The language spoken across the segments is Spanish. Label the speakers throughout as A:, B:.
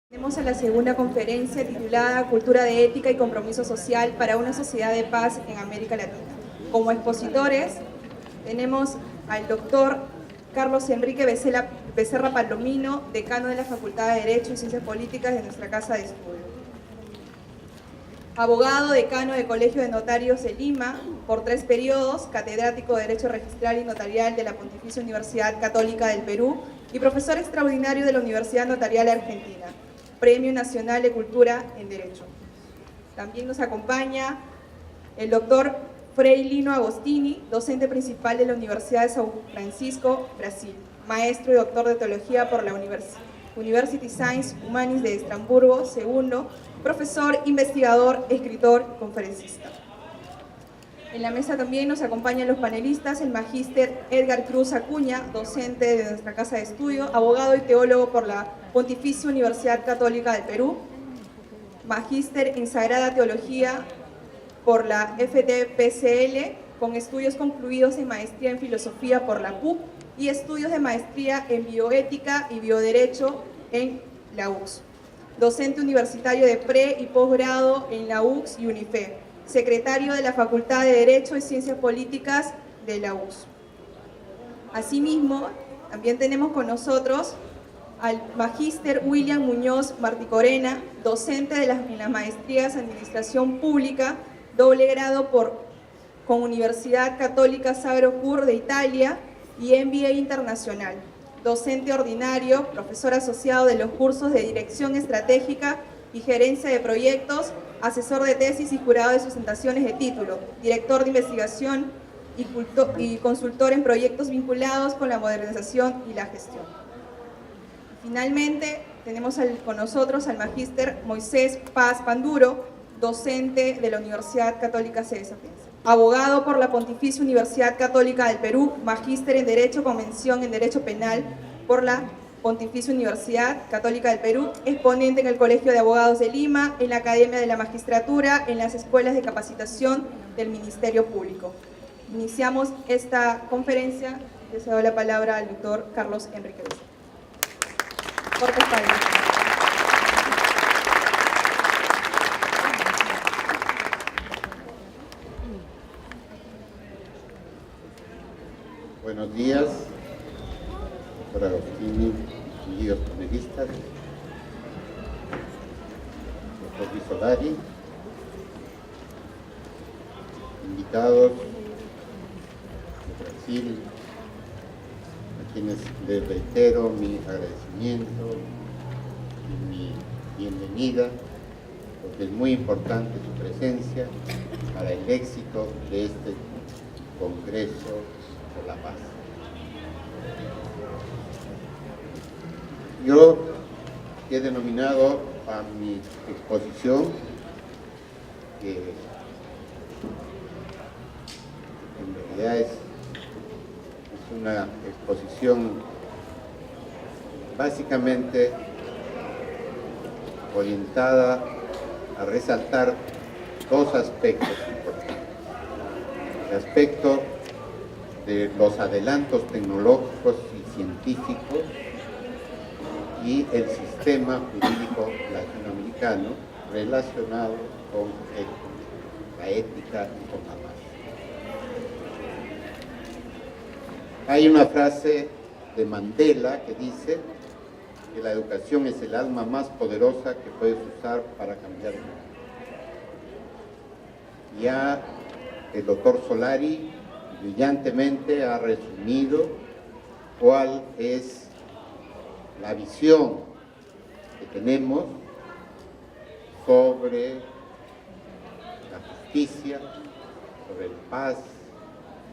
A: Tenemos a la segunda conferencia titulada Cultura de Ética y Compromiso Social para una Sociedad de Paz en América Latina. Como expositores tenemos al doctor Carlos Enrique Becerra Palomino, decano de la Facultad de Derecho y Ciencias Políticas de nuestra Casa de Estudio. Abogado, decano del Colegio de Notarios de Lima por 3 periodos, catedrático de Derecho Registral y Notarial de la Pontificia Universidad Católica del Perú y profesor extraordinario de la Universidad Notarial Argentina. Premio Nacional de Cultura en Derecho. También nos acompaña el doctor Frei Lino Agostini, docente principal de la Universidad de São Francisco, Brasil, maestro y doctor de Teología por la University Science Humanis de Estrasburgo, segundo, profesor, investigador, escritor y conferencista. En la mesa también nos acompañan los panelistas, el magíster Edgar Cruz Acuña, docente de nuestra Casa de Estudio, abogado y teólogo por la Pontificia Universidad Católica del Perú, magíster en Sagrada Teología por la FTPCL, con estudios concluidos en maestría en Filosofía por la PUC y estudios de maestría en Bioética y Bioderecho en la UCS, docente universitario de pre- y posgrado en la UCS y UNIFE, secretario de la Facultad de Derecho y Ciencias Políticas de la UCS. Asimismo, también tenemos con nosotros al magíster William Muñoz Marticorena, docente en las maestrías Administración Pública, doble grado con Universidad Católica Sagro Cur de Italia y MBA Internacional, docente ordinario, profesor asociado de los cursos de Dirección Estratégica y Gerencia de Proyectos, asesor de tesis y jurado de sustentaciones de título, director de investigación y consultor en proyectos vinculados con la modernización y la gestión. Finalmente, tenemos con nosotros al magíster Moisés Paz Panduro, docente de la Universidad Católica Sede Sapienza. Abogado por la Pontificia Universidad Católica del Perú, magíster en Derecho con mención en Derecho Penal por la Pontificia Universidad Católica del Perú, exponente en el Colegio de Abogados de Lima, en la Academia de la Magistratura, en las escuelas de capacitación del Ministerio Público. Iniciamos esta conferencia. Les doy la palabra al doctor Carlos Enrique Becerra. Cortes palmas.
B: Buenos días, doctor Agostini, queridos panelistas, doctor Luis Solari, invitados de Brasil, a quienes les reitero mi agradecimiento y mi bienvenida, porque es muy importante su presencia para el éxito de este Congreso por la Paz. Yo he denominado a mi exposición, que en realidad es una exposición básicamente orientada a resaltar 2 aspectos importantes. El aspecto de los adelantos tecnológicos y científicos y el sistema jurídico latinoamericano relacionado con la ética y con la paz. Hay una frase de Mandela que dice que la educación es el arma más poderosa que puedes usar para cambiar el mundo. Ya el doctor Solari brillantemente ha resumido cuál es la visión que tenemos sobre la justicia, sobre la paz,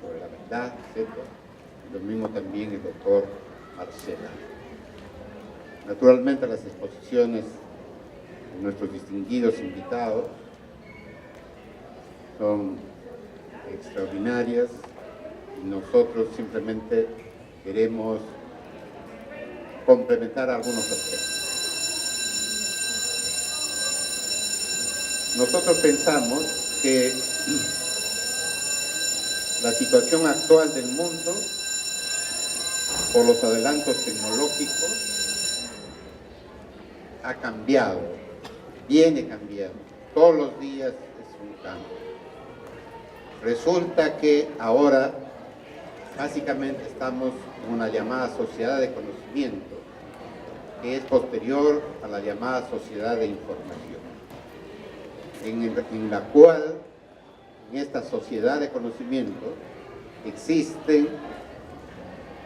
B: sobre la verdad, etc. Y lo mismo también el doctor Marcela. Naturalmente las exposiciones de nuestros distinguidos invitados son extraordinarias y nosotros simplemente queremos complementar algunos aspectos. Nosotros pensamos que la situación actual del mundo, por los adelantos tecnológicos, ha cambiado, viene cambiando, todos los días es un cambio. Resulta que ahora básicamente estamos en una llamada sociedad de conocimiento, que es posterior a la llamada sociedad de información, en la cual, en esta sociedad de conocimiento, existen,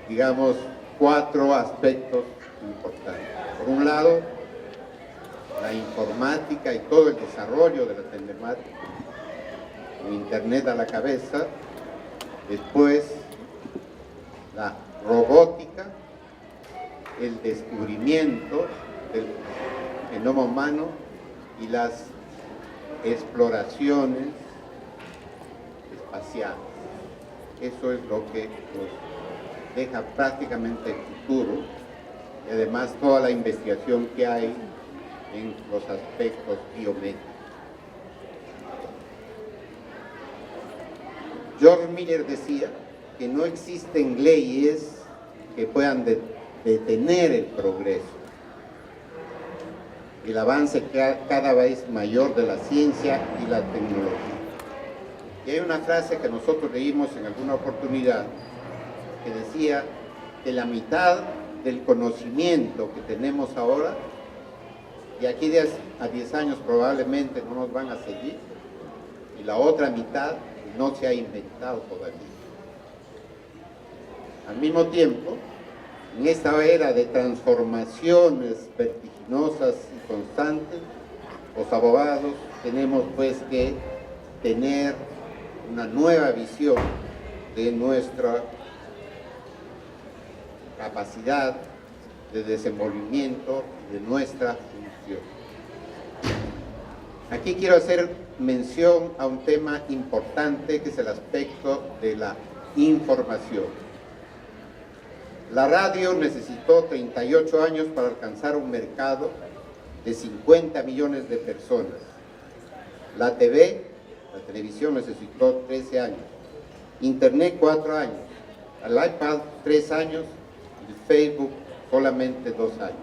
B: digamos, 4 aspectos importantes. Por un lado, la informática y todo el desarrollo de la telemática, con Internet a la cabeza. Después, la robótica, el descubrimiento del genoma humano y las exploraciones espaciales. Eso es lo que nos deja prácticamente el futuro, y además toda la investigación que hay en los aspectos biomédicos. George Miller decía que no existen leyes que puedan detener el progreso, el avance cada vez mayor de la ciencia y la tecnología. Y hay una frase que nosotros leímos en alguna oportunidad que decía que la mitad del conocimiento que tenemos ahora, y aquí a 10 años probablemente no nos van a seguir, y la otra mitad no se ha inventado todavía. Al mismo tiempo, en esta era de transformaciones vertiginosas y constantes, los abogados tenemos pues que tener una nueva visión de nuestra capacidad de desenvolvimiento, de nuestra función. Aquí quiero hacer mención a un tema importante, que es el aspecto de la información. La radio necesitó 38 años para alcanzar un mercado de 50 millones de personas. La televisión necesitó 13 años. Internet 4 años. El iPad 3 años. Y Facebook solamente 2 años.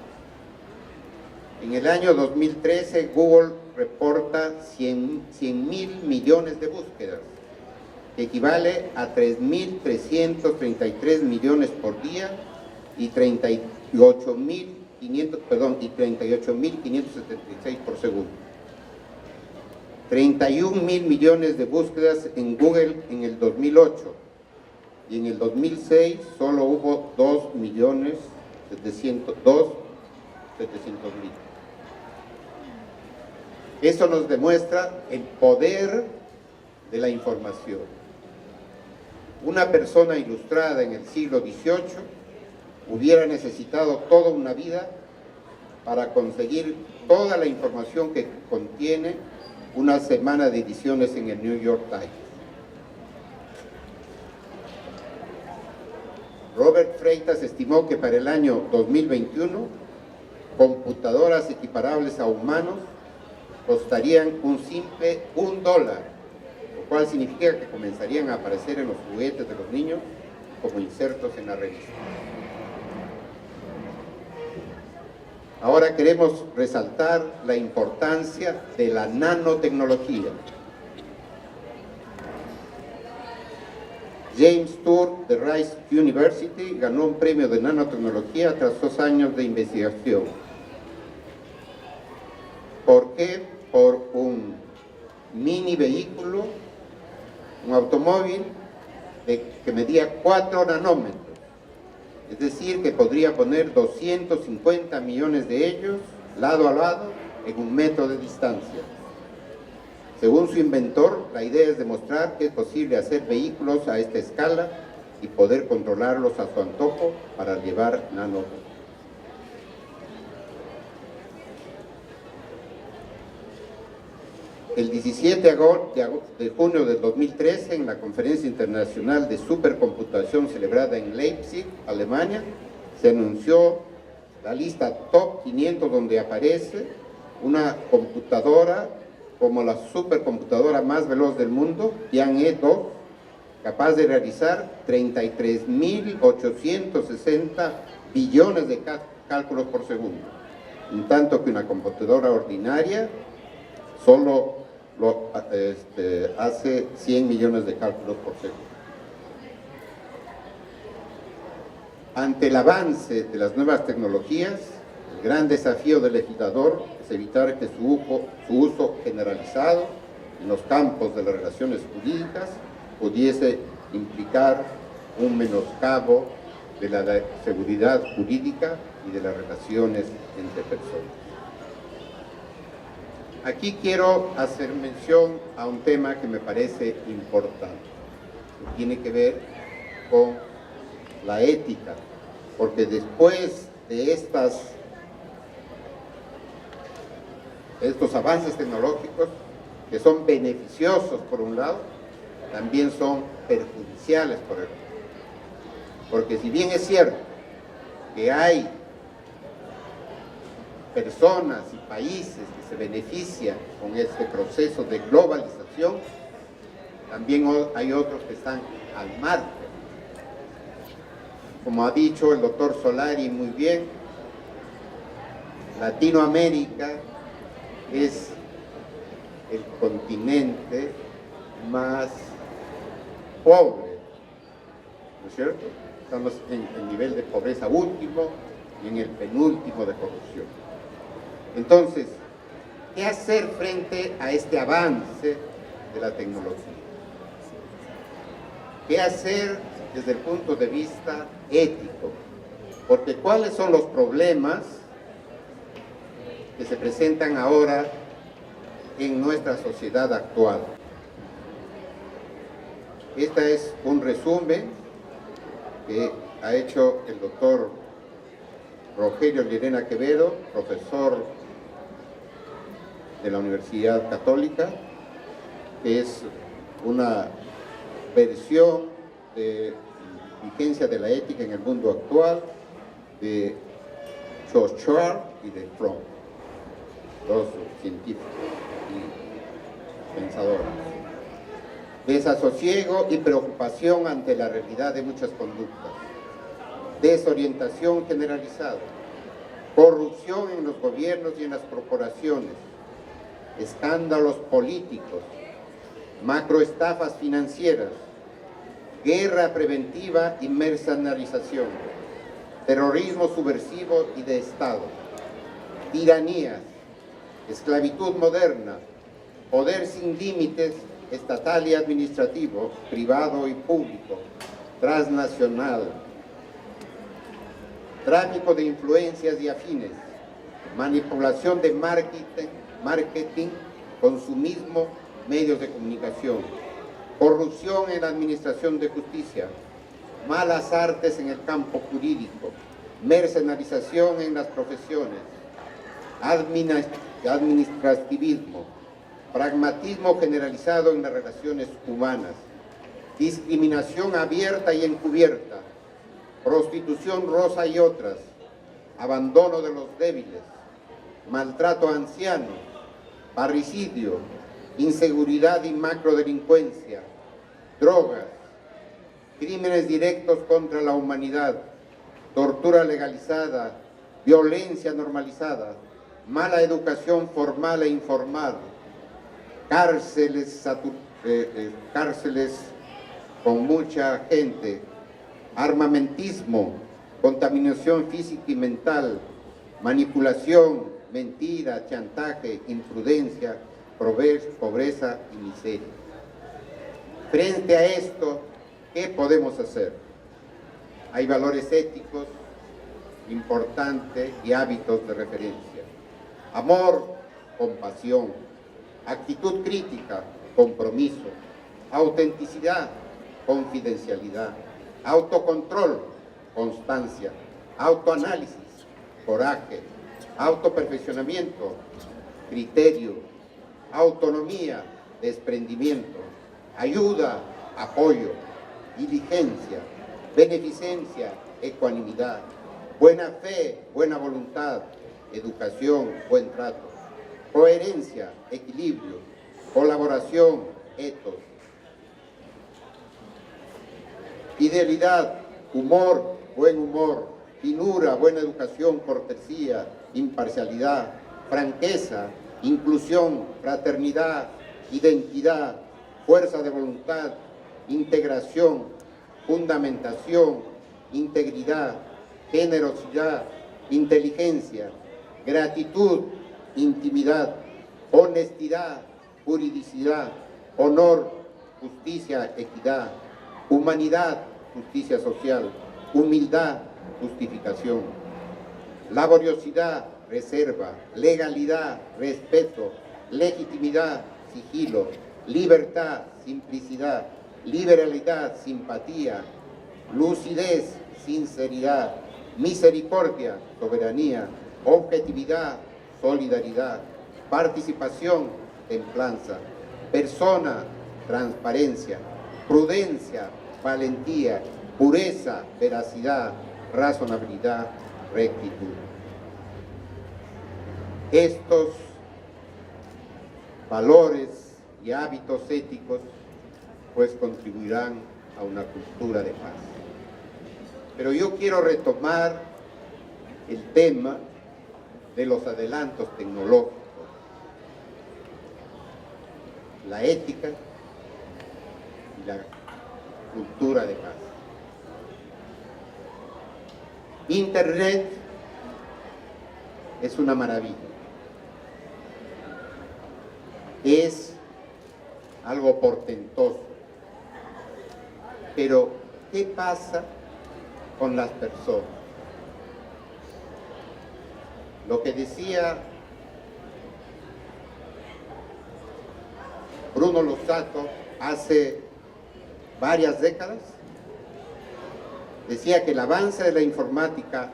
B: En el año 2013 Google reporta 100.000 millones de búsquedas, que equivale a 3.333 millones por día y 38.576 por segundo. 31.000 millones de búsquedas en Google en el 2008, y en el 2006 solo hubo 2.700.000. Eso nos demuestra el poder de la información. Una persona ilustrada en el siglo XVIII hubiera necesitado toda una vida para conseguir toda la información que contiene una semana de ediciones en el New York Times. Robert Freitas estimó que para el año 2021 computadoras equiparables a humanos costarían un simple $1, lo cual significa que comenzarían a aparecer en los juguetes de los niños como insertos en la revista. Ahora queremos resaltar la importancia de la nanotecnología. James Tour de Rice University ganó un premio de nanotecnología tras 2 años de investigación. ¿Por qué? Por un mini vehículo, un automóvil que medía 4 nanómetros. Es decir, que podría poner 250 millones de ellos lado a lado en 1 metro de distancia. Según su inventor, la idea es demostrar que es posible hacer vehículos a esta escala y poder controlarlos a su antojo para llevar nanotecnología. El 17 de junio del 2013, en la Conferencia Internacional de Supercomputación celebrada en Leipzig, Alemania, se anunció la lista Top 500, donde aparece una computadora como la supercomputadora más veloz del mundo, Tianhe 2, capaz de realizar 33.860 billones de cálculos por segundo. en tanto que una computadora ordinaria solo hace 100 millones de cálculos por segundo. Ante el avance de las nuevas tecnologías, el gran desafío del legislador es evitar que su uso generalizado en los campos de las relaciones jurídicas pudiese implicar un menoscabo de la seguridad jurídica y de las relaciones entre personas. Aquí quiero hacer mención a un tema que me parece importante, que tiene que ver con la ética, porque después de estos avances tecnológicos, que son beneficiosos por un lado, también son perjudiciales por el otro. Porque si bien es cierto que hay personas y países que se benefician con este proceso de globalización, también hay otros que están al margen. Como ha dicho el doctor Solari muy bien, Latinoamérica es el continente más pobre, ¿no es cierto? Estamos en el nivel de pobreza último y en el penúltimo de corrupción. Entonces, ¿qué hacer frente a este avance de la tecnología? ¿Qué hacer desde el punto de vista ético? Porque ¿cuáles son los problemas que se presentan ahora en nuestra sociedad actual? Este es un resumen que ha hecho el doctor Rogelio Llerena Quevedo, profesor de la Universidad Católica, que es una versión de vigencia de la ética en el mundo actual de Chaucer y de Fromm, dos científicos y pensadores. Desasosiego y preocupación ante la realidad de muchas conductas, desorientación generalizada, corrupción en los gobiernos y en las corporaciones, escándalos políticos, macroestafas financieras, guerra preventiva y mercenarización, terrorismo subversivo y de Estado, tiranías, esclavitud moderna, poder sin límites estatal y administrativo, privado y público, transnacional, tráfico de influencias y afines, manipulación de marketing, consumismo, medios de comunicación, corrupción en la administración de justicia, malas artes en el campo jurídico, mercenarización en las profesiones, administrativismo, pragmatismo generalizado en las relaciones humanas, discriminación abierta y encubierta, prostitución rosa y otras, abandono de los débiles, maltrato a ancianos, parricidio, inseguridad y macrodelincuencia, drogas, crímenes directos contra la humanidad, tortura legalizada, violencia normalizada, mala educación formal e informal, cárceles con mucha gente, armamentismo, contaminación física y mental, manipulación, mentira, chantaje, imprudencia, pobreza y miseria. Frente a esto, ¿qué podemos hacer? Hay valores éticos importantes y hábitos de referencia. Amor, compasión. Actitud crítica, compromiso, autenticidad, confidencialidad, autocontrol, constancia, autoanálisis, coraje, autoperfeccionamiento, criterio, autonomía, desprendimiento, ayuda, apoyo, diligencia, beneficencia, ecuanimidad, buena fe, buena voluntad, educación, buen trato, coherencia, equilibrio, colaboración, etos, fidelidad, humor, buen humor, finura, buena educación, cortesía, imparcialidad, franqueza, inclusión, fraternidad, identidad, fuerza de voluntad, integración, fundamentación, integridad, generosidad, inteligencia, gratitud, intimidad, honestidad, juridicidad, honor, justicia, equidad, humanidad, justicia social, humildad, justificación, laboriosidad, reserva, legalidad, respeto, legitimidad, sigilo, libertad, simplicidad, liberalidad, simpatía, lucidez, sinceridad, misericordia, soberanía, objetividad, solidaridad, participación, templanza, persona, transparencia, prudencia, valentía, pureza, veracidad, razonabilidad, rectitud. Estos valores y hábitos éticos pues contribuirán a una cultura de paz. Pero yo quiero retomar el tema de los adelantos tecnológicos, la ética y la cultura de paz. Internet es una maravilla. Es algo portentoso. Pero, ¿qué pasa con las personas? Lo que decía Bruno Losato hace varias décadas, decía que el avance de la informática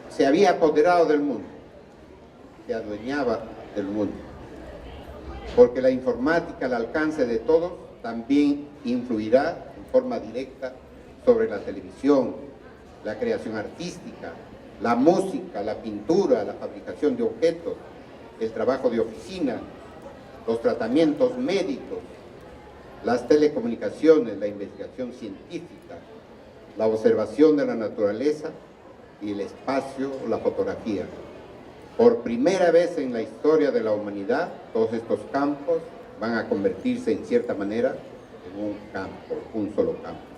B: se había apoderado del mundo, se adueñaba del mundo, porque la informática al alcance de todos también influirá en forma directa sobre la televisión, la creación artística, la música, la pintura, la fabricación de objetos, el trabajo de oficina, los tratamientos médicos, las telecomunicaciones, la investigación científica, la observación de la naturaleza y el espacio, la fotografía. Por primera vez en la historia de la humanidad, todos estos campos van a convertirse en cierta manera en un campo, un solo campo.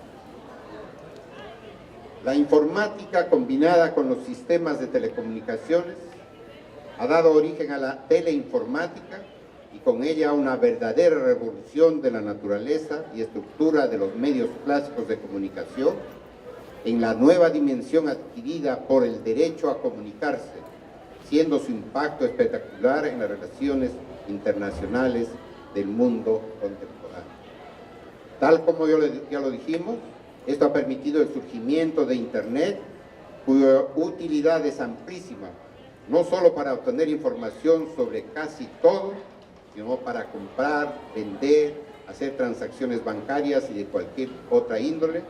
B: La informática combinada con los sistemas de telecomunicaciones ha dado origen a la teleinformática y con ella a una verdadera revolución de la naturaleza y estructura de los medios clásicos de comunicación en la nueva dimensión adquirida por el derecho a comunicarse, siendo su impacto espectacular en las relaciones internacionales del mundo contemporáneo. Tal como ya lo dijimos, esto ha permitido el surgimiento de Internet, cuya utilidad es amplísima, no solo para obtener información sobre casi todo, sino para comprar, vender, hacer transacciones bancarias y de cualquier otra índole.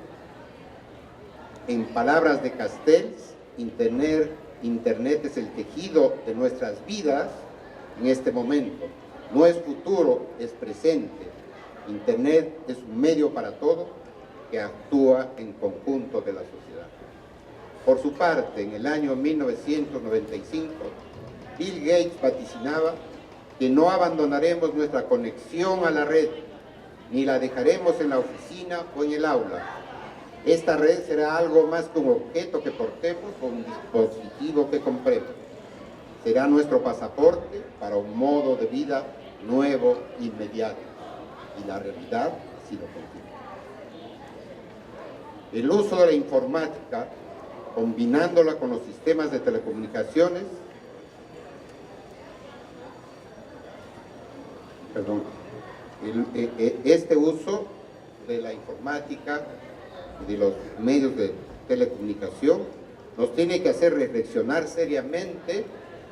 B: En palabras de Castells, Internet es el tejido de nuestras vidas en este momento. No es futuro, es presente. Internet es un medio para todo que actúa en conjunto de la sociedad. Por su parte, en el año 1995, Bill Gates vaticinaba que no abandonaremos nuestra conexión a la red, ni la dejaremos en la oficina o en el aula. Esta red será algo más que un objeto que portemos o un dispositivo que compremos. Será nuestro pasaporte para un modo de vida nuevo, inmediato. Y la realidad así lo confirma. El uso de la informática, combinándola con los sistemas de telecomunicaciones, este uso de la informática y de los medios de telecomunicación nos tiene que hacer reflexionar seriamente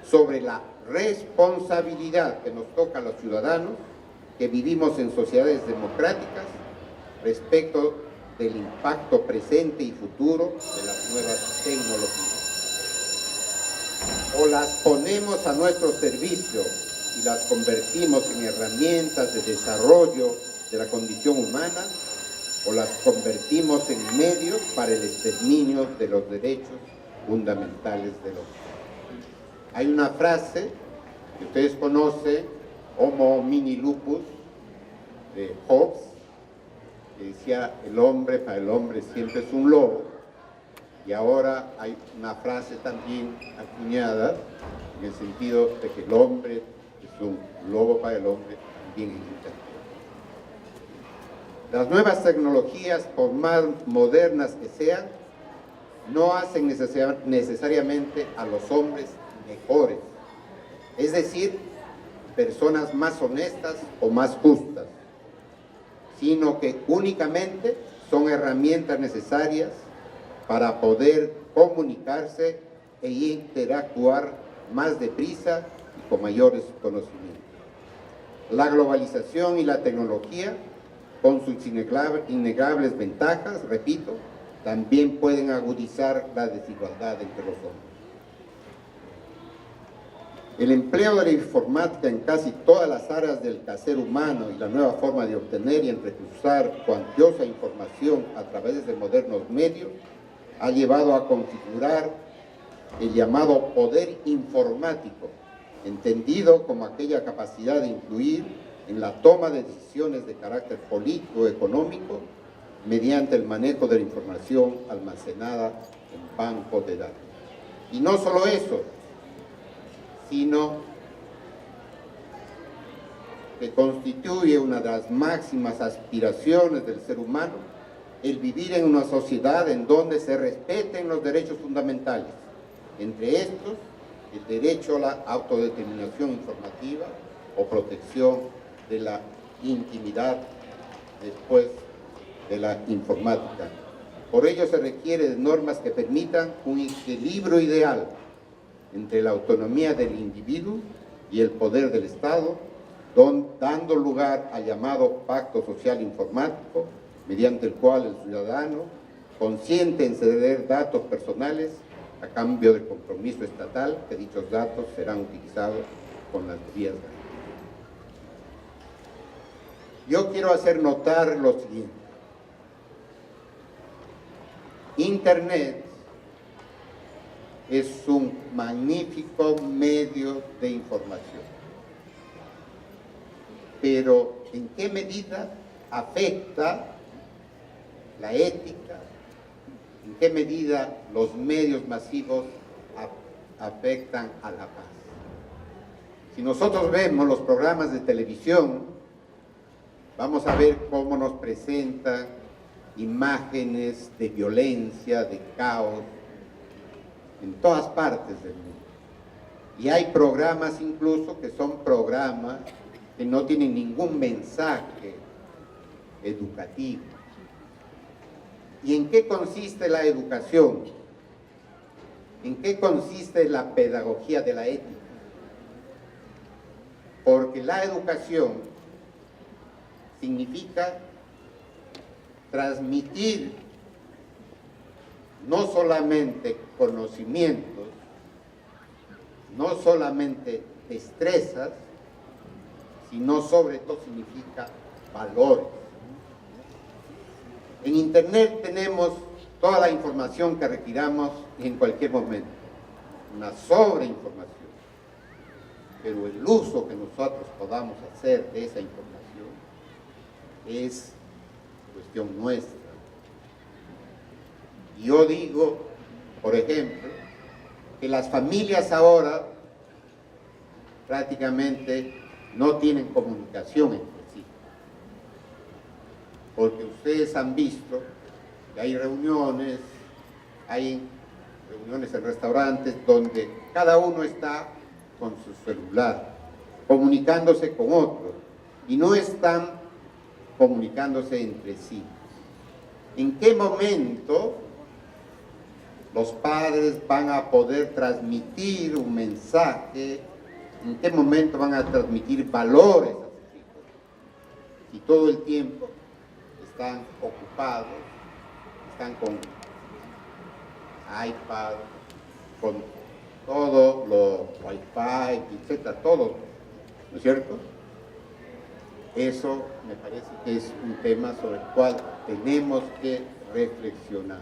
B: sobre la responsabilidad que nos toca a los ciudadanos que vivimos en sociedades democráticas respecto del impacto presente y futuro de las nuevas tecnologías. O las ponemos a nuestro servicio y las convertimos en herramientas de desarrollo de la condición humana, o las convertimos en medios para el exterminio de los derechos fundamentales del hombre. Hay una frase que ustedes conocen, Homo homini lupus, de Hobbes, que decía, el hombre para el hombre siempre es un lobo. Y ahora hay una frase también acuñada en el sentido de que el hombre es un lobo para el hombre también en Internet. Las nuevas tecnologías, por más modernas que sean, no hacen necesariamente a los hombres mejores, es decir, personas más honestas o más justas, sino que únicamente son herramientas necesarias para poder comunicarse e interactuar más deprisa y con mayores conocimientos. La globalización y la tecnología, con sus innegables ventajas, repito, también pueden agudizar la desigualdad entre los hombres. El empleo de la informática en casi todas las áreas del quehacer humano y la nueva forma de obtener y entrecruzar cuantiosa información a través de modernos medios ha llevado a configurar el llamado poder informático, entendido como aquella capacidad de influir en la toma de decisiones de carácter político o económico mediante el manejo de la información almacenada en bancos de datos. Y no solo eso, sino que constituye una de las máximas aspiraciones del ser humano el vivir en una sociedad en donde se respeten los derechos fundamentales, entre estos el derecho a la autodeterminación informativa o protección de la intimidad después de la informática. Por ello se requiere de normas que permitan un equilibrio ideal entre la autonomía del individuo y el poder del Estado, dando lugar al llamado pacto social informático, mediante el cual el ciudadano consiente en ceder datos personales a cambio del compromiso estatal que dichos datos serán utilizados con las vías legales. Yo quiero hacer notar lo siguiente. Internet es un magnífico medio de información, pero ¿en qué medida afecta la ética? ¿En qué medida los medios masivos afectan a la paz? Si nosotros vemos los programas de televisión, vamos a ver cómo nos presentan imágenes de violencia, de caos, en todas partes del mundo. Y hay programas incluso que son programas que no tienen ningún mensaje educativo. ¿Y en qué consiste la educación? ¿En qué consiste la pedagogía de la ética? Porque la educación significa transmitir no solamente conocimientos, no solamente destrezas, sino sobre todo significa valores. En Internet tenemos toda la información que requiramos en cualquier momento, una sobreinformación, pero el uso que nosotros podamos hacer de esa información es cuestión nuestra. Yo digo, por ejemplo, que las familias ahora prácticamente no tienen comunicación entre sí, porque ustedes han visto que hay reuniones en restaurantes donde cada uno está con su celular, comunicándose con otro, y no están comunicándose entre sí. ¿En qué momento los padres van a poder transmitir un mensaje? ¿En qué momento van a transmitir valores a sus hijos? Si todo el tiempo están ocupados, están con iPad, con todo lo Wi-Fi, etcétera, todo, ¿no es cierto? Eso me parece que es un tema sobre el cual tenemos que reflexionar.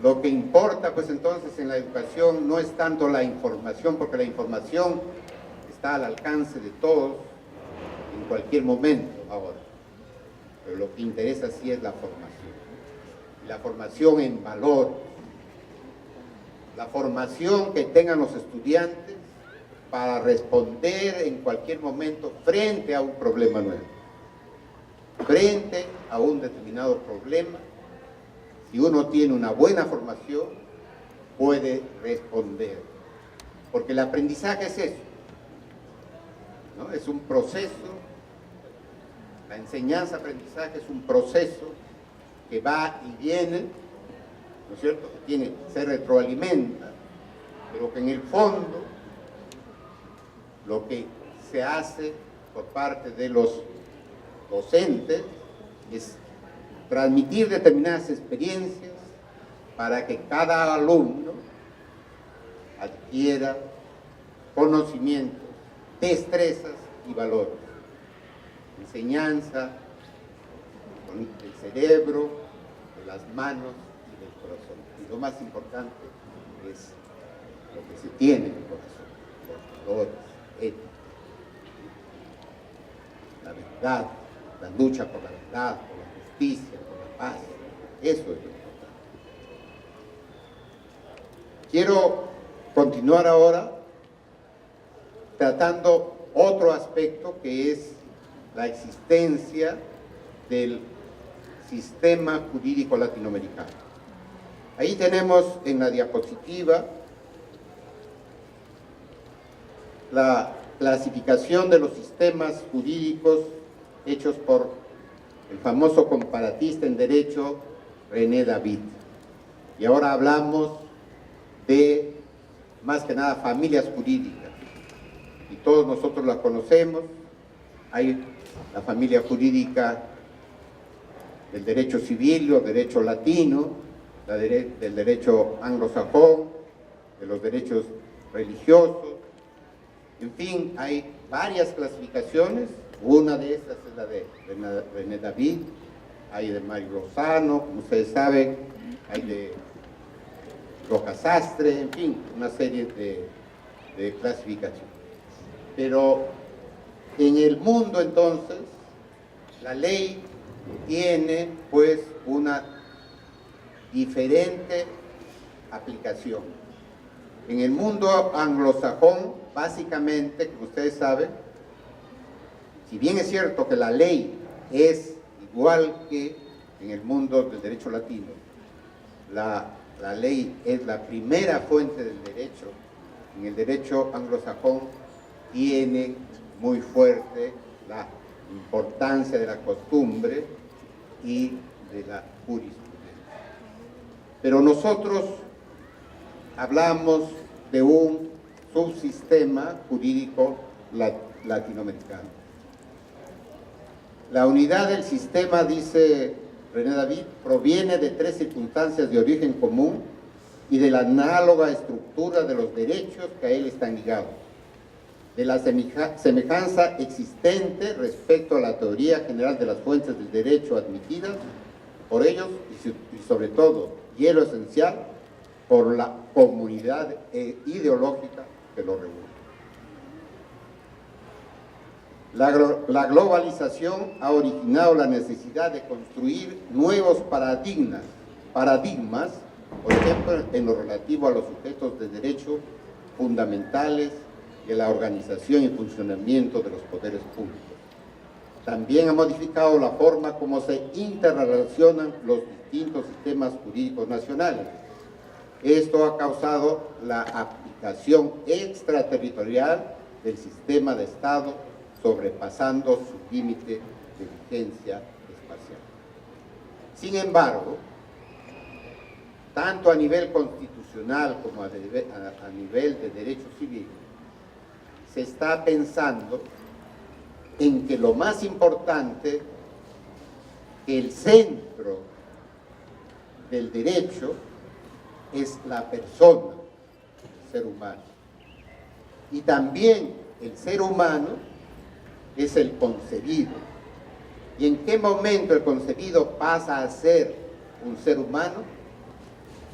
B: Lo que importa, pues entonces, en la educación no es tanto la información, porque la información está al alcance de todos en cualquier momento ahora. Pero lo que interesa sí es la formación. Y la formación en valor. La formación que tengan los estudiantes para responder en cualquier momento frente a un problema nuevo. Frente a un determinado problema, si uno tiene una buena formación, puede responder. Porque el aprendizaje es eso, ¿no? Es un proceso, la enseñanza-aprendizaje es un proceso que va y viene, ¿no es cierto? Que se retroalimenta, pero que en el fondo lo que se hace por parte de los docentes es transmitir determinadas experiencias para que cada alumno adquiera conocimientos, destrezas y valores. Enseñanza con el cerebro, de las manos y del corazón. Y lo más importante es lo que se tiene en el corazón, los valores éticos, la verdad, la lucha por la verdad, por la justicia, por la paz. Eso es lo importante. Quiero continuar ahora tratando otro aspecto que es la existencia del sistema jurídico latinoamericano. Ahí tenemos en la diapositiva la clasificación de los sistemas jurídicos hechos por el famoso comparatista en derecho René David. Y ahora hablamos de, más que nada, familias jurídicas. Y todos nosotros la conocemos. Hay la familia jurídica del derecho civil o derecho latino, del derecho anglosajón, de los derechos religiosos. En fin, hay varias clasificaciones. Una de estas es la de René David, hay de Mario Lozano, como ustedes saben, hay de Rojas Sastre, en fin, una serie de clasificaciones. Pero en el mundo, entonces, la ley tiene pues una diferente aplicación. En el mundo anglosajón, básicamente, como ustedes saben, si bien es cierto que la ley es igual que en el mundo del derecho latino, la ley es la primera fuente del derecho. En el derecho anglosajón tiene muy fuerte la importancia de la costumbre y de la jurisprudencia. Pero nosotros hablamos de un subsistema jurídico latinoamericano. La unidad del sistema, dice René David, proviene de tres circunstancias de origen común y de la análoga estructura de los derechos que a él están ligados, de la semejanza existente respecto a la teoría general de las fuentes del derecho admitidas por ellos y sobre todo, y es lo esencial, por la comunidad ideológica que lo reúne. La globalización ha originado la necesidad de construir nuevos paradigmas, por ejemplo, en lo relativo a los sujetos de derecho fundamentales y a la organización y funcionamiento de los poderes públicos. También ha modificado la forma como se interrelacionan los distintos sistemas jurídicos nacionales. Esto ha causado la aplicación extraterritorial del sistema de Estado, sobrepasando su límite de vigencia espacial. Sin embargo, tanto a nivel constitucional como a nivel de derecho civil, se está pensando en que lo más importante, el centro del derecho, es la persona, el ser humano. Y también el ser humano es el concebido. ¿Y en qué momento el concebido pasa a ser un ser humano?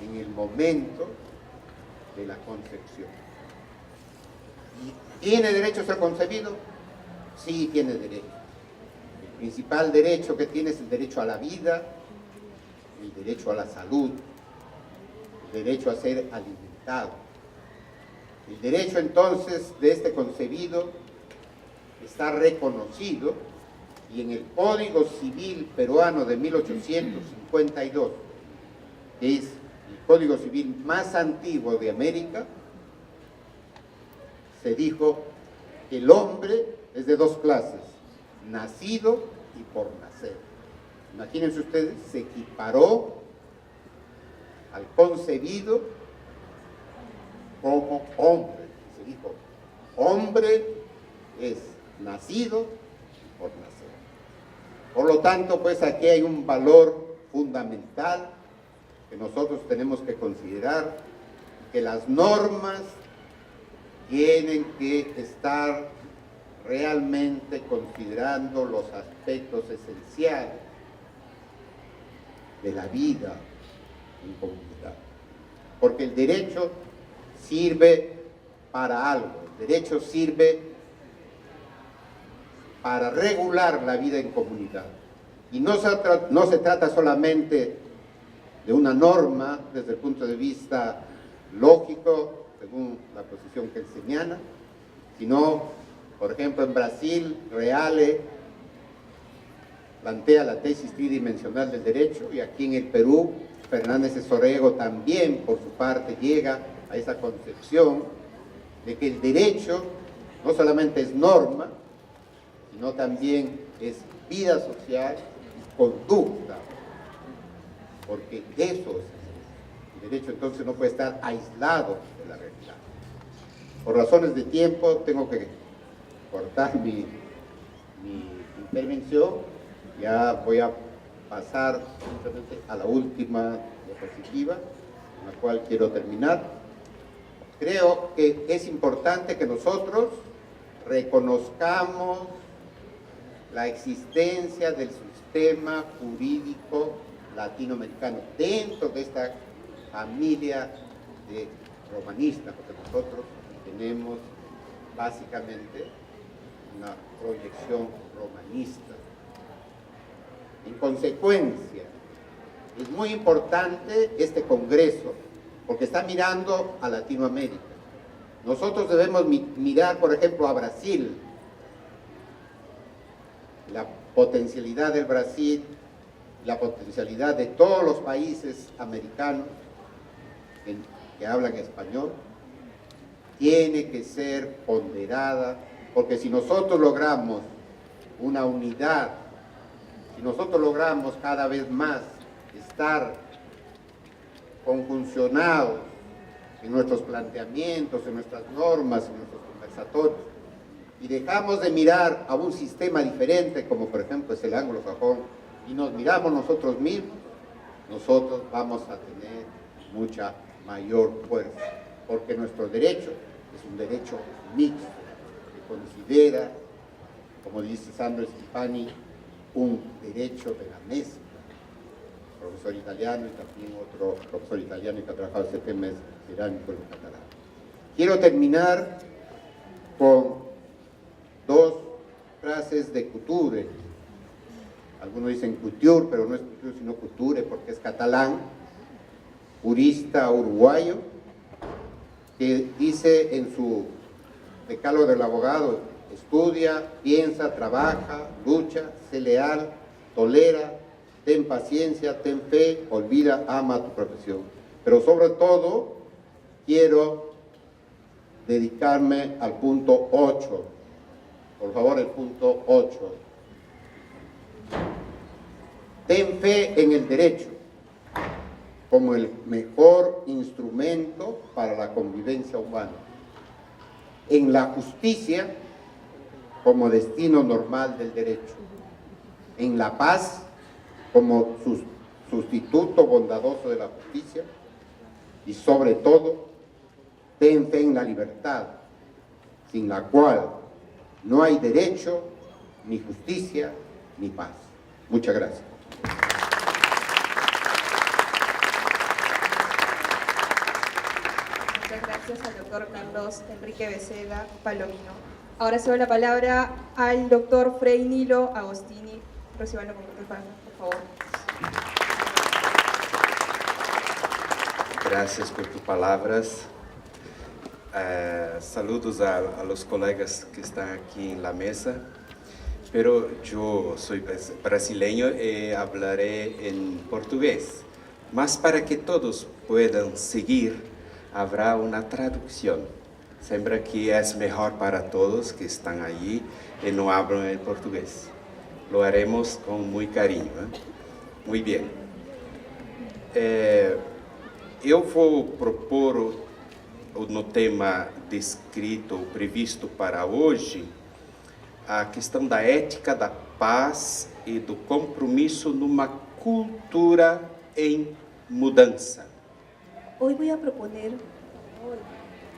B: En el momento de la concepción. ¿Y tiene derecho a ser concebido? Sí, tiene derecho. El principal derecho que tiene es el derecho a la vida, el derecho a la salud, el derecho a ser alimentado. El derecho entonces de este concebido está reconocido y en el Código Civil peruano de 1852, que es el Código Civil más antiguo de América, se dijo que el hombre es de dos clases, nacido y por nacer. Imagínense ustedes, se equiparó al concebido como hombre. Se dijo, hombre es nacido por nacer. Por lo tanto, pues aquí hay un valor fundamental que nosotros tenemos que considerar, que las normas tienen que estar realmente considerando los aspectos esenciales de la vida en comunidad. Porque el derecho sirve para algo, el derecho sirve para regular la vida en comunidad. Y no se trata solamente de una norma desde el punto de vista lógico, según la posición que él señala, sino, por ejemplo, en Brasil, Reale plantea la tesis tridimensional del derecho, y aquí en el Perú, Fernández de Sorego también, por su parte, llega a esa concepción de que el derecho no solamente es norma, sino también es vida social y conducta, porque eso es el derecho. Entonces no puede estar aislado de la realidad. Por razones de tiempo tengo que cortar mi intervención. Ya voy a pasar simplemente a la última diapositiva, con la cual quiero terminar. Creo que es importante que nosotros reconozcamos la existencia del sistema jurídico latinoamericano dentro de esta familia de romanistas, porque nosotros tenemos básicamente una proyección romanista. En consecuencia, es muy importante este Congreso, porque está mirando a Latinoamérica. Nosotros debemos mirar, por ejemplo, a Brasil, la potencialidad del Brasil, la potencialidad de todos los países americanos que hablan español, tiene que ser ponderada, porque si nosotros logramos una unidad, si nosotros logramos cada vez más estar conjuncionados en nuestros planteamientos, en nuestras normas, en nuestros conversatorios, y dejamos de mirar a un sistema diferente, como por ejemplo es el anglosajón, y nos miramos nosotros mismos, nosotros vamos a tener mucha mayor fuerza, porque nuestro derecho es un derecho mixto, que considera, como dice Sandro Schifani, un derecho de la mezcla. Profesor italiano y también otro profesor italiano que ha trabajado ese tema es cerámico en catalán. Quiero terminar con dos frases de Couture. Algunos dicen Couture, pero no es Couture sino Couture porque es catalán, jurista uruguayo, que dice en su decálogo del abogado: estudia, piensa, trabaja, lucha, sé leal, tolera, ten paciencia, ten fe, olvida, ama tu profesión. Pero sobre todo, quiero dedicarme al punto 8. Por favor, el punto 8. Ten fe en el derecho como el mejor instrumento para la convivencia humana. En la justicia como destino normal del derecho. En la paz como sustituto bondadoso de la justicia, y sobre todo, ten fe en la libertad, sin la cual no hay derecho ni justicia, ni paz. Muchas gracias.
A: Muchas gracias al doctor Carlos Enrique Beceda Palomino. Ahora se da la palabra al doctor Frei Nilo Agostini. Recíbanlo con muchas palmas, por favor.
C: Gracias por tus palabras. Saludos a los colegas que están aquí en la mesa. Pero yo soy brasileño y hablaré en portugués. Mas para que todos puedan seguir, habrá una traducción. Siempre que es mejor para todos que están allí y no hablan el portugués. Lo haremos con muy cariño. Muy bien. Eu vou propor no tema descrito, previsto para hoje, a questão da ética, da paz e do compromisso numa cultura em mudança.
D: Hoy voy a proponer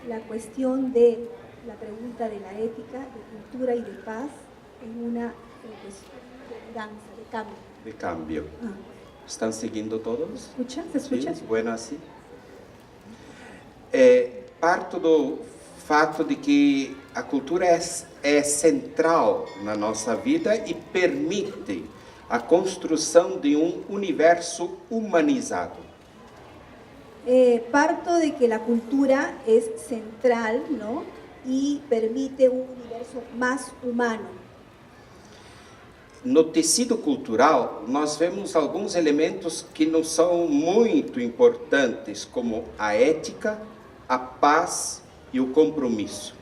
D: la cuestión de la pregunta de la ética, de cultura y de paz en una cuestión de mudanza, de cambio.
C: De cambio. ¿Están seguindo todos?
D: ¿Se escucha?
C: Sim, bueno assim. Parto do fato de que a cultura é central na nossa vida e permite a construção de um universo humanizado.
D: Parto de que la cultura es central, ¿no? Y permite un universo más humano.
C: No tecido cultural, nós vemos alguns elementos que não são muito importantes, como a ética, a paz e o compromisso.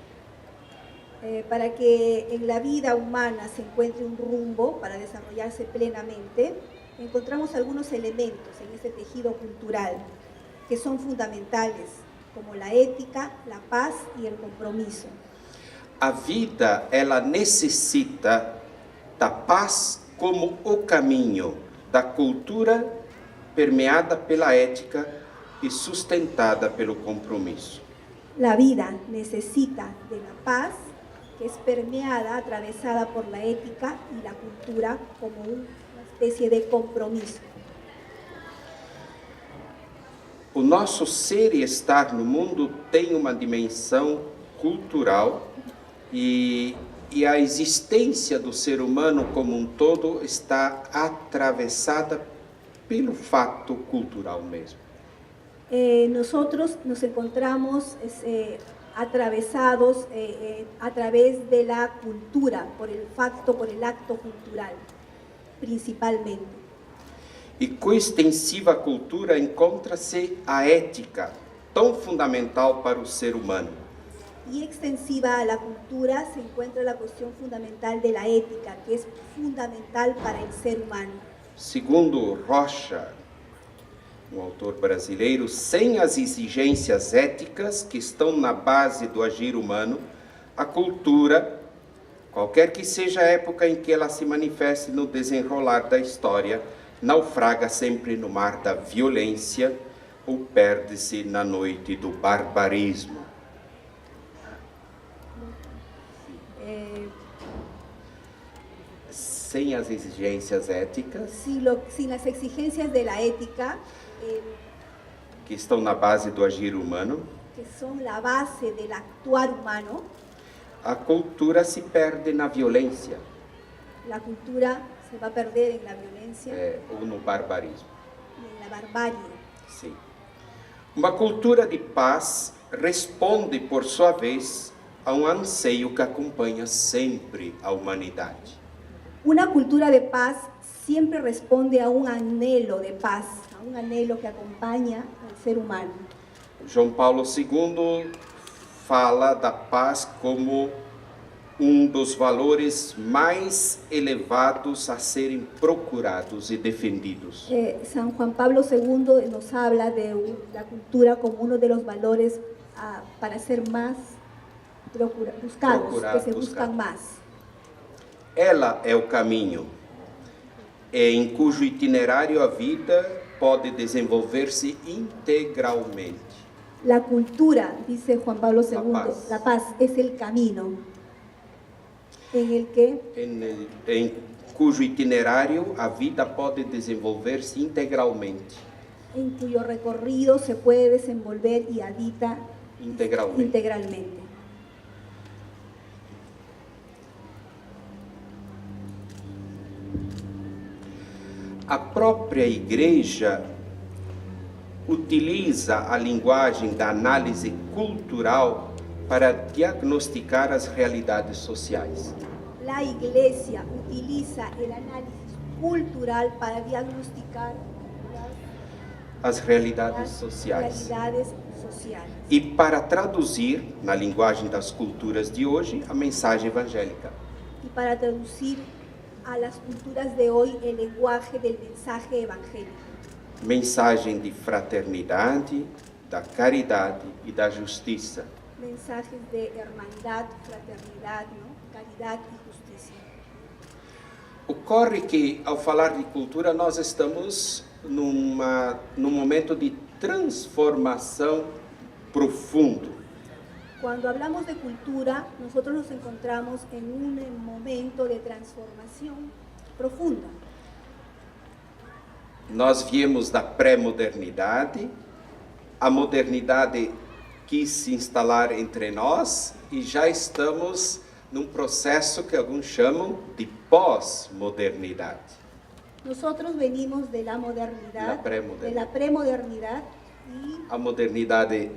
D: Para que en la vida humana se encuentre un rumbo para desarrollarse plenamente, encontramos algunos elementos en este tejido cultural que son fundamentales, como la ética, la paz y el compromiso.
C: A vida, ela necessita da paz como o caminho, da cultura permeada pela ética e sustentada pelo compromisso.
D: La vida necesita de la paz, que es permeada, atravesada por la ética y la cultura como una especie de compromiso.
C: O nosso ser e estar no mundo tem uma dimensão cultural e a existência do ser humano como um todo está atravessada pelo fato cultural mesmo.
D: Nosotros nos encontramos atravesados a través de la cultura, por el acto cultural, principalmente.
C: E coextensiva à cultura encontra-se a ética, tão fundamental para o ser humano.
D: Y extensiva a la cultura se encuentra la cuestión fundamental de la ética, que es fundamental para el ser humano.
C: Segundo Rocha, autor brasileiro, sem as exigências éticas que estão na base do agir humano, a cultura, qualquer que seja a época em que ela se manifeste no desenrolar da história, naufraga sempre no mar da violência ou perde-se na noite do barbarismo. Sem as exigências éticas
D: sin las exigencias de la ética,
C: que estão na base do agir humano,
D: que son la base del actuar humano,
C: a cultura se perde na violência.
D: La cultura se va a perder en la violencia
C: Ou no barbarismo.
D: y en la barbarie.
C: Sim. Uma cultura de paz responde, por sua vez, a um anseio que acompanha sempre a humanidade.
D: Una cultura de paz siempre responde a un anhelo de paz, a un anhelo que acompaña al ser humano.
C: João Paulo II fala da paz como dos valores mais elevados a serem procurados e defendidos.
D: San Juan Pablo II nos habla de la cultura como uno de los valores para ser más buscados, que se buscan más.
C: Ela é o caminho, em cujo itinerário a vida pode desenvolver-se integralmente.
D: La cultura, dice Juan Pablo II, la paz es el camino.
C: em cujo itinerário a vida pode desenvolver-se integralmente.
D: En cuyo recorrido se puede desenvolver y habita integralmente.
C: A própria igreja utiliza a linguagem da análise cultural para diagnosticar as realidades sociais.
D: La Iglesia utiliza el análisis cultural para diagnosticar
C: As realidades
D: las
C: sociais.
D: realidades sociales
C: E para traduzir, na linguagem das culturas de hoje, a mensagem evangélica.
D: y para traducir a las culturas de hoy el lenguaje del mensaje evangélico.
C: Mensagem de fraternidade, da caridade e da justiça.
D: Mensajes de hermandad, fraternidad, ¿no? Caridad y justicia.
C: Ocorre que, ao falar de cultura, nós estamos num momento de transformação profundo.
D: Cuando hablamos de cultura, nosotros nos encontramos en un momento de transformación profunda.
C: Nós viemos da pré-modernidade, a modernidade quis se instalar entre nós e já estamos num processo que alguns chamam de pós-modernidade.
D: Nosotros venimos de la modernidad, de la premodernidad
C: A modernidade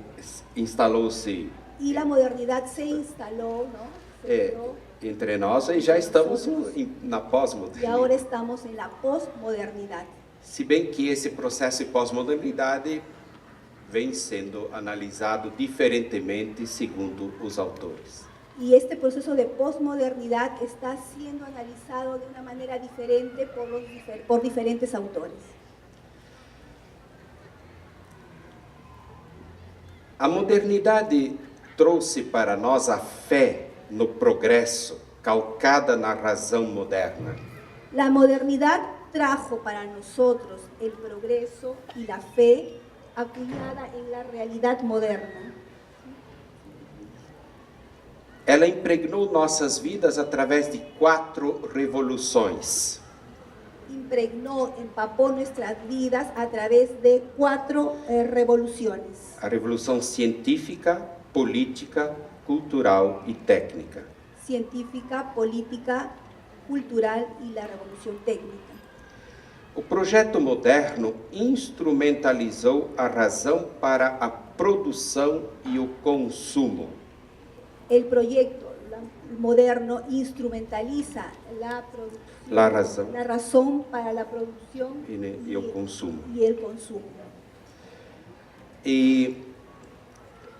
C: instalou-se
D: y la modernidad se instaló, ¿no? Se quedó,
C: entre nós e já estamos na
D: y ahora
C: pós-modernidade.
D: estamos en la posmodernidad.
C: Se bem que esse processo de pós-modernidade vem sendo analisado diferentemente segundo os autores.
D: Y este proceso de posmodernidad está siendo analizado de una manera diferente por diferentes autores.
C: A modernidade trouxe para nós a fé no progresso, calcada na razão moderna.
D: La modernidad trajo para nosotros el progreso y la fe acuñada en la realidad moderna.
C: Ela impregnou nossas vidas através de 4 revoluções.
D: Impregnó, empapó nuestras vidas a través de 4 revoluciones.
C: A revolução científica, política, cultural e técnica.
D: Científica, política, cultural y la revolución técnica.
C: O projeto moderno instrumentalizou a razão para a produção e o consumo.
D: El proyecto moderno instrumentaliza la producción,
C: La razão.
D: razón para la producción
C: E o consumo.
D: y el consumo.
C: E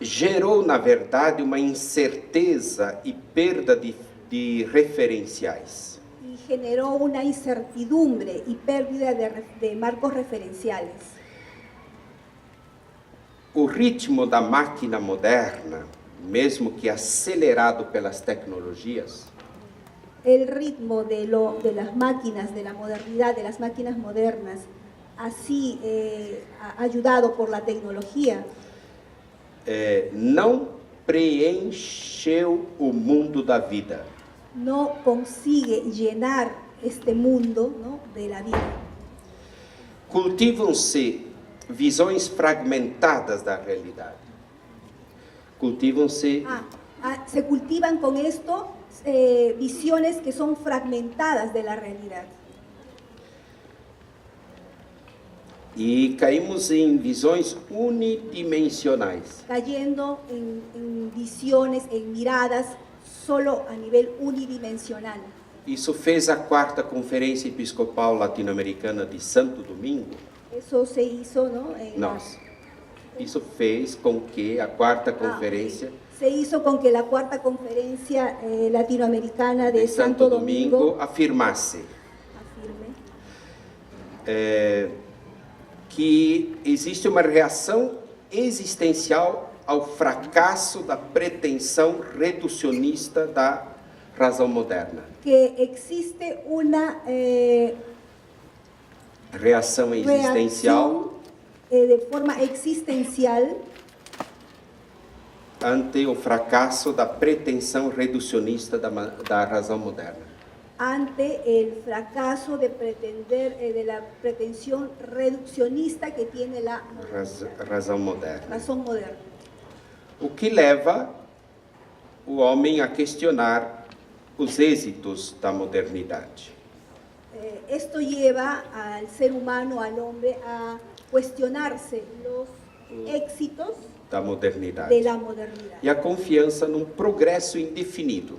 C: gerou, na verdade, uma incerteza e perda de referenciais.
D: Y generó una incertidumbre y pérdida de marcos referenciales.
C: O ritmo da máquina moderna, mesmo que acelerado pelas tecnologias,
D: El ritmo de las máquinas, de la modernidad, de las máquinas modernas, así ayudado por la tecnología,
C: não preencheu o mundo da vida.
D: no consigue llenar este mundo, ¿no? de la vida.
C: Cultivam-se visões fragmentadas da realidade. Cultivam-se
D: Se cultivan con esto visiones que son fragmentadas de la realidad.
C: e caímos em visões unidimensionais.
D: Cayendo en visiones, en miradas solo a nivel unidimensional.
C: Isso fez a 4ª Conferência Episcopal Latino-Americana de Santo Domingo.
D: Eso se hizo, ¿no?
C: Isso fez com que a 4ª Conferência
D: Se hizo con que la 4ª Conferencia Latinoamericana de Santo Domingo
C: afirmasse
D: afirme
C: que existe uma reação existencial ao fracasso da pretensão reducionista da razão moderna.
D: que existe una
C: Reação existencial
D: reacción de forma existencial
C: ante o fracasso da pretensão reducionista da razão moderna.
D: Ante el fracaso de pretender, de la pretensión reduccionista que tiene la
C: Razão moderna.
D: razón moderna.
C: O que leva o homem a questionar os êxitos da modernidade.
D: Esto lleva al ser humano, al hombre, a cuestionarse los éxitos
C: Da modernidade.
D: de la modernidad
C: E a confiança num progresso indefinido.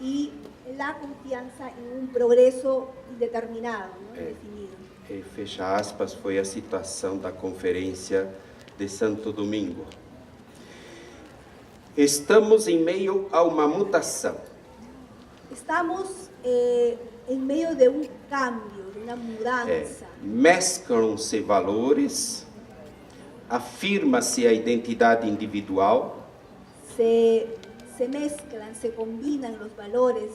D: y la confianza en un progreso indeterminado, ¿no? Indefinido.
C: E fecha aspas, foi a citação da conferência de Santo Domingo. Estamos em meio a uma mutação.
D: Estamos en medio de un cambio, de una mudanza.
C: Mesclam-se valores, afirma-se a identidade individual,
D: Se mezclan, se combinan los valores,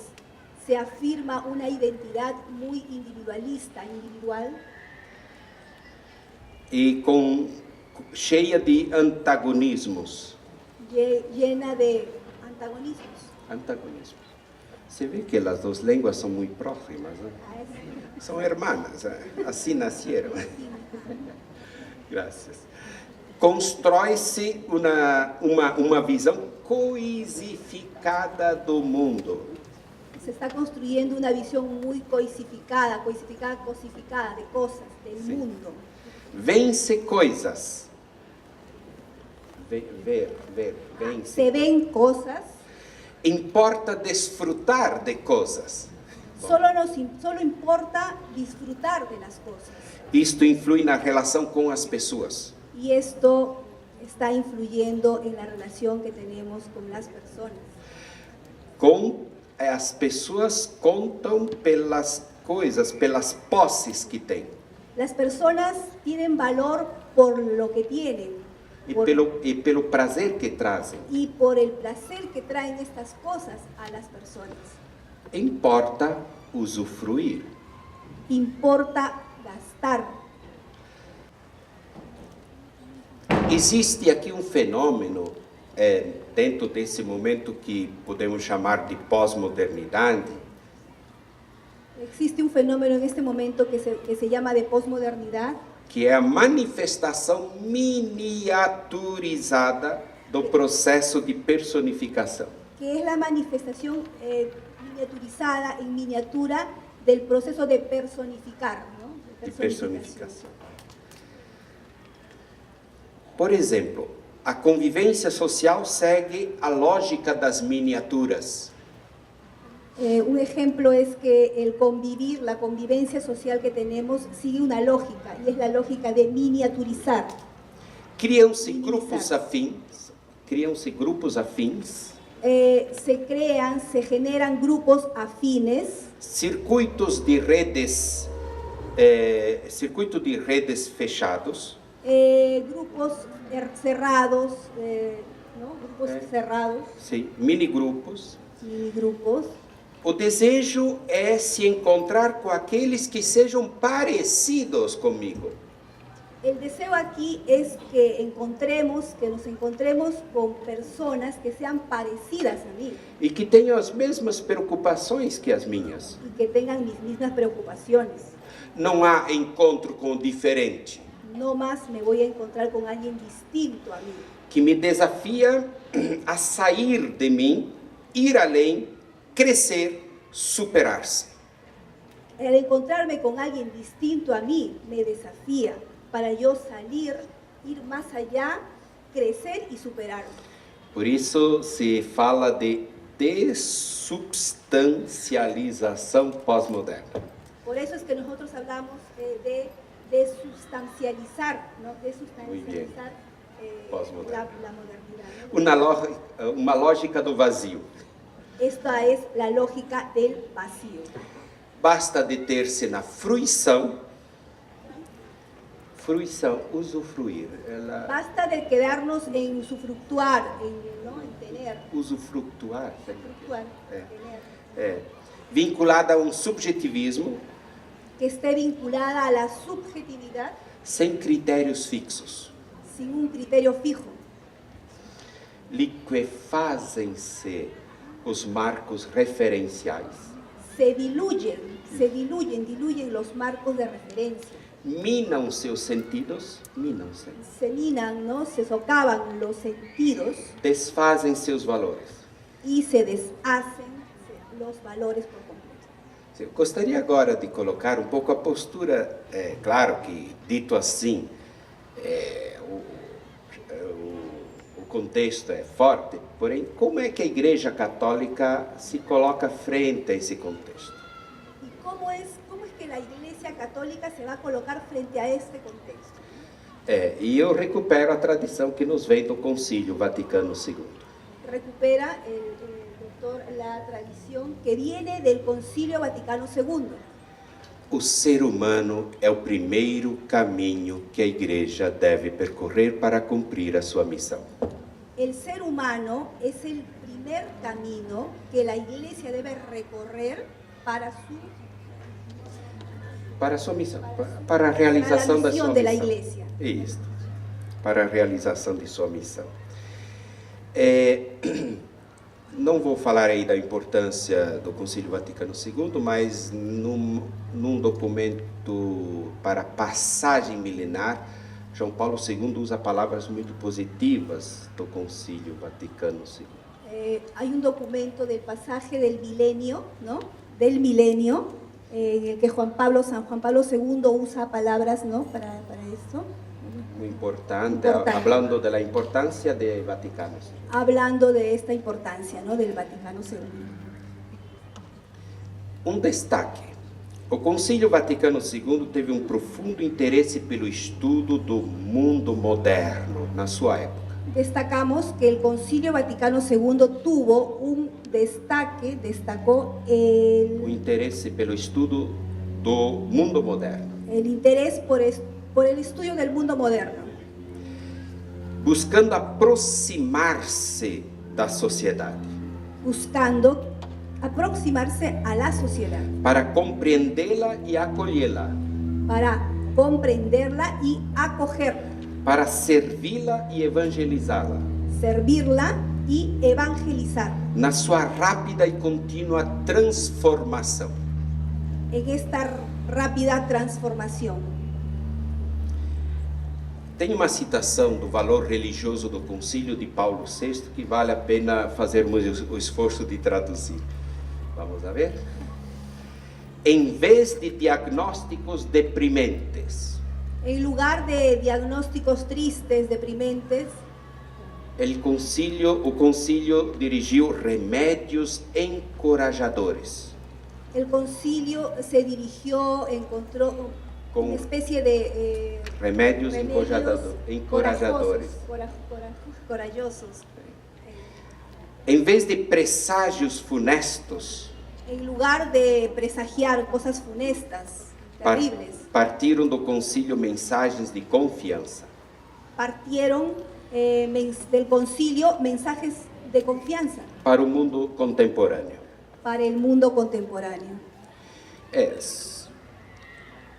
D: se afirma una identidad muy individualista, individual,
C: e cheia de antagonismos.
D: llena de antagonismos.
C: Antagonismo. Você vê que as duas línguas são muito próximas, né? São irmãs, assim nasceram. Graças. Constrói-se uma visão coisificada do mundo.
D: Se está construyendo una visión muy cosificada de cosas, del
C: Sí.
D: mundo.
C: Vence coisas. Vence.
D: Se ven cosas,
C: Importa desfrutar de coisas.
D: solo importa disfrutar de las cosas.
C: Isto influi na relação com as pessoas.
D: Y esto está influyendo en la relación que tenemos con las personas.
C: As pessoas contam pelas coisas, pelas posses que têm.
D: Las personas tienen valor por lo que tienen
C: E pelo prazer que trazem.
D: y por el placer que traen estas cosas a las personas.
C: Importa usufruir.
D: Importa gastar.
C: Existe aqui um fenômeno, dentro desse momento que podemos chamar de pós-modernidade,
D: Existe un fenómeno en este momento que se llama de posmodernidad,
C: que é a manifestação miniaturizada do processo de personificação.
D: que es la manifestación miniaturizada, en miniatura, del proceso de personificar, ¿no?
C: De personificação. Por exemplo, a convivência social segue a lógica das miniaturas.
D: Un ejemplo es que el convivir, la convivencia social que tenemos sigue una lógica, y es la lógica de miniaturizar.
C: Criam-se grupos afins,
D: Se generan grupos afines,
C: circuito de redes fechados,
D: grupos cerrados, ¿no? Grupos cerrados,
C: sim, minigrupos.
D: y grupos.
C: O desejo é se encontrar com aqueles que sejam parecidos comigo.
D: El deseo aquí es que nos encontremos con personas que sean parecidas a mí
C: E que tenham as mesmas preocupações que as minhas.
D: y que tengan mis mismas preocupaciones.
C: Não há encontro com o diferente,
D: No más me voy a encontrar con alguien distinto a mí,
C: que me desafia a sair de mim, ir além, crescer, superar-se.
D: El encontrarme con alguien distinto a mí me desafía para yo salir, ir más allá, crecer y superarme.
C: Por isso se fala de dessubstancialização pós-moderna.
D: Por eso es que nosotros hablamos de desubstancializar, ¿no?
C: Muy bien.
D: Desubstancializar
C: Posmoderna.
D: la modernidad, ¿no?
C: Uma lógica do vazio.
D: Esta es la lógica del vacío.
C: Basta deter-se na fruição, usufruir.
D: Basta de quedarnos en usufructuar, ¿no? En tener.
C: Usufructuar.
D: Usufructuar, tener.
C: Vinculada a um subjetivismo
D: Que esté vinculada a la subjetividad
C: sem critérios fixos.
D: sin un criterio fijo.
C: liquefazem-se os marcos referenciais,
D: diluyen los marcos de referencia,
C: minam seus sentidos, minam-se,
D: se minan, ¿no? Se socavan los sentidos
C: desfazem seus valores.
D: y se deshacen los valores por completo.
C: Eu gostaria agora de colocar um pouco a postura, claro que dito assim, o contexto é forte, porém, como é que a Igreja Católica se coloca frente a esse contexto?
D: ¿Y cómo es que la Iglesia Católica se va a colocar frente a este contexto?
C: E eu recupero a tradição que nos vem do Concílio Vaticano II.
D: Recupera el doctor la tradición que viene del Concilio Vaticano II.
C: O ser humano é o primeiro caminho que a Igreja deve percorrer para cumprir a sua missão.
D: El ser humano es el primer camino que la Iglesia debe recorrer para
C: sua missão, para a realização da sua
D: misión de la
C: missão.
D: Iglesia.
C: Isso, para a realização de sua missão. Não vou falar aí da importância do Concílio Vaticano II, mas num documento para passagem milenar, João Paulo II usa palavras muito positivas do Concílio Vaticano II.
D: Hay un documento del pasaje del milenio, ¿no? Del milenio, en el que San Juan Pablo II usa palabras, ¿no? Para esto.
C: Muy importante,
D: Importante.
C: hablando de la importancia de Vaticano II.
D: Hablando de esta importancia, ¿no? Del Vaticano II.
C: Um destaque: o Concílio Vaticano II teve um profundo interesse pelo estudo do mundo moderno na sua época.
D: Destacamos que el Concilio Vaticano II tuvo un destacó
C: O interesse pelo estudo do mundo moderno,
D: el interés por el estudio del mundo moderno,
C: buscando aproximar-se da sociedade,
D: buscando aproximarse a la sociedad
C: para compreendê-la e acolhê-la,
D: para comprenderla y acogerla,
C: para servi-la e evangelizá-la,
D: servirla y evangelizar
C: na sua rápida e contínua transformação.
D: en esta rápida transformación.
C: Tem uma citação do valor religioso do Concílio de Paulo VI que vale a pena fazermos o esforço de traduzir. Vamos a ver? Em vez de diagnósticos deprimentes,
D: En lugar de diagnósticos tristes, deprimentes,
C: o concílio dirigiu remédios encorajadores.
D: el concilio se dirigió, encontró
C: Con
D: una especie de
C: remédios encorajadores.
D: corajosos.
C: Em vez de presságios funestos,
D: En lugar de presagiar cosas funestas, terribles,
C: partiram do concílio mensagens de confiança.
D: partieron del concilio mensajes de confianza
C: Para o mundo contemporâneo.
D: para el mundo contemporáneo.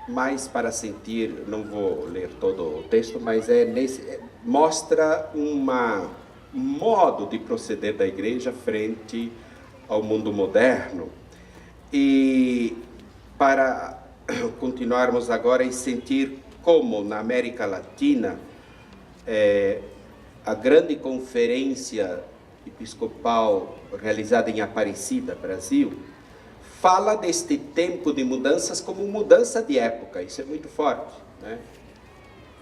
C: Mais para sentir, não vou ler todo o texto, mas mostra um modo de proceder da igreja frente ao mundo moderno. E para continuarmos agora e sentir como na América Latina a grande conferência episcopal realizada em Aparecida, Brasil, fala deste tempo de mudanças como mudança de época. Isso é muito forte, né?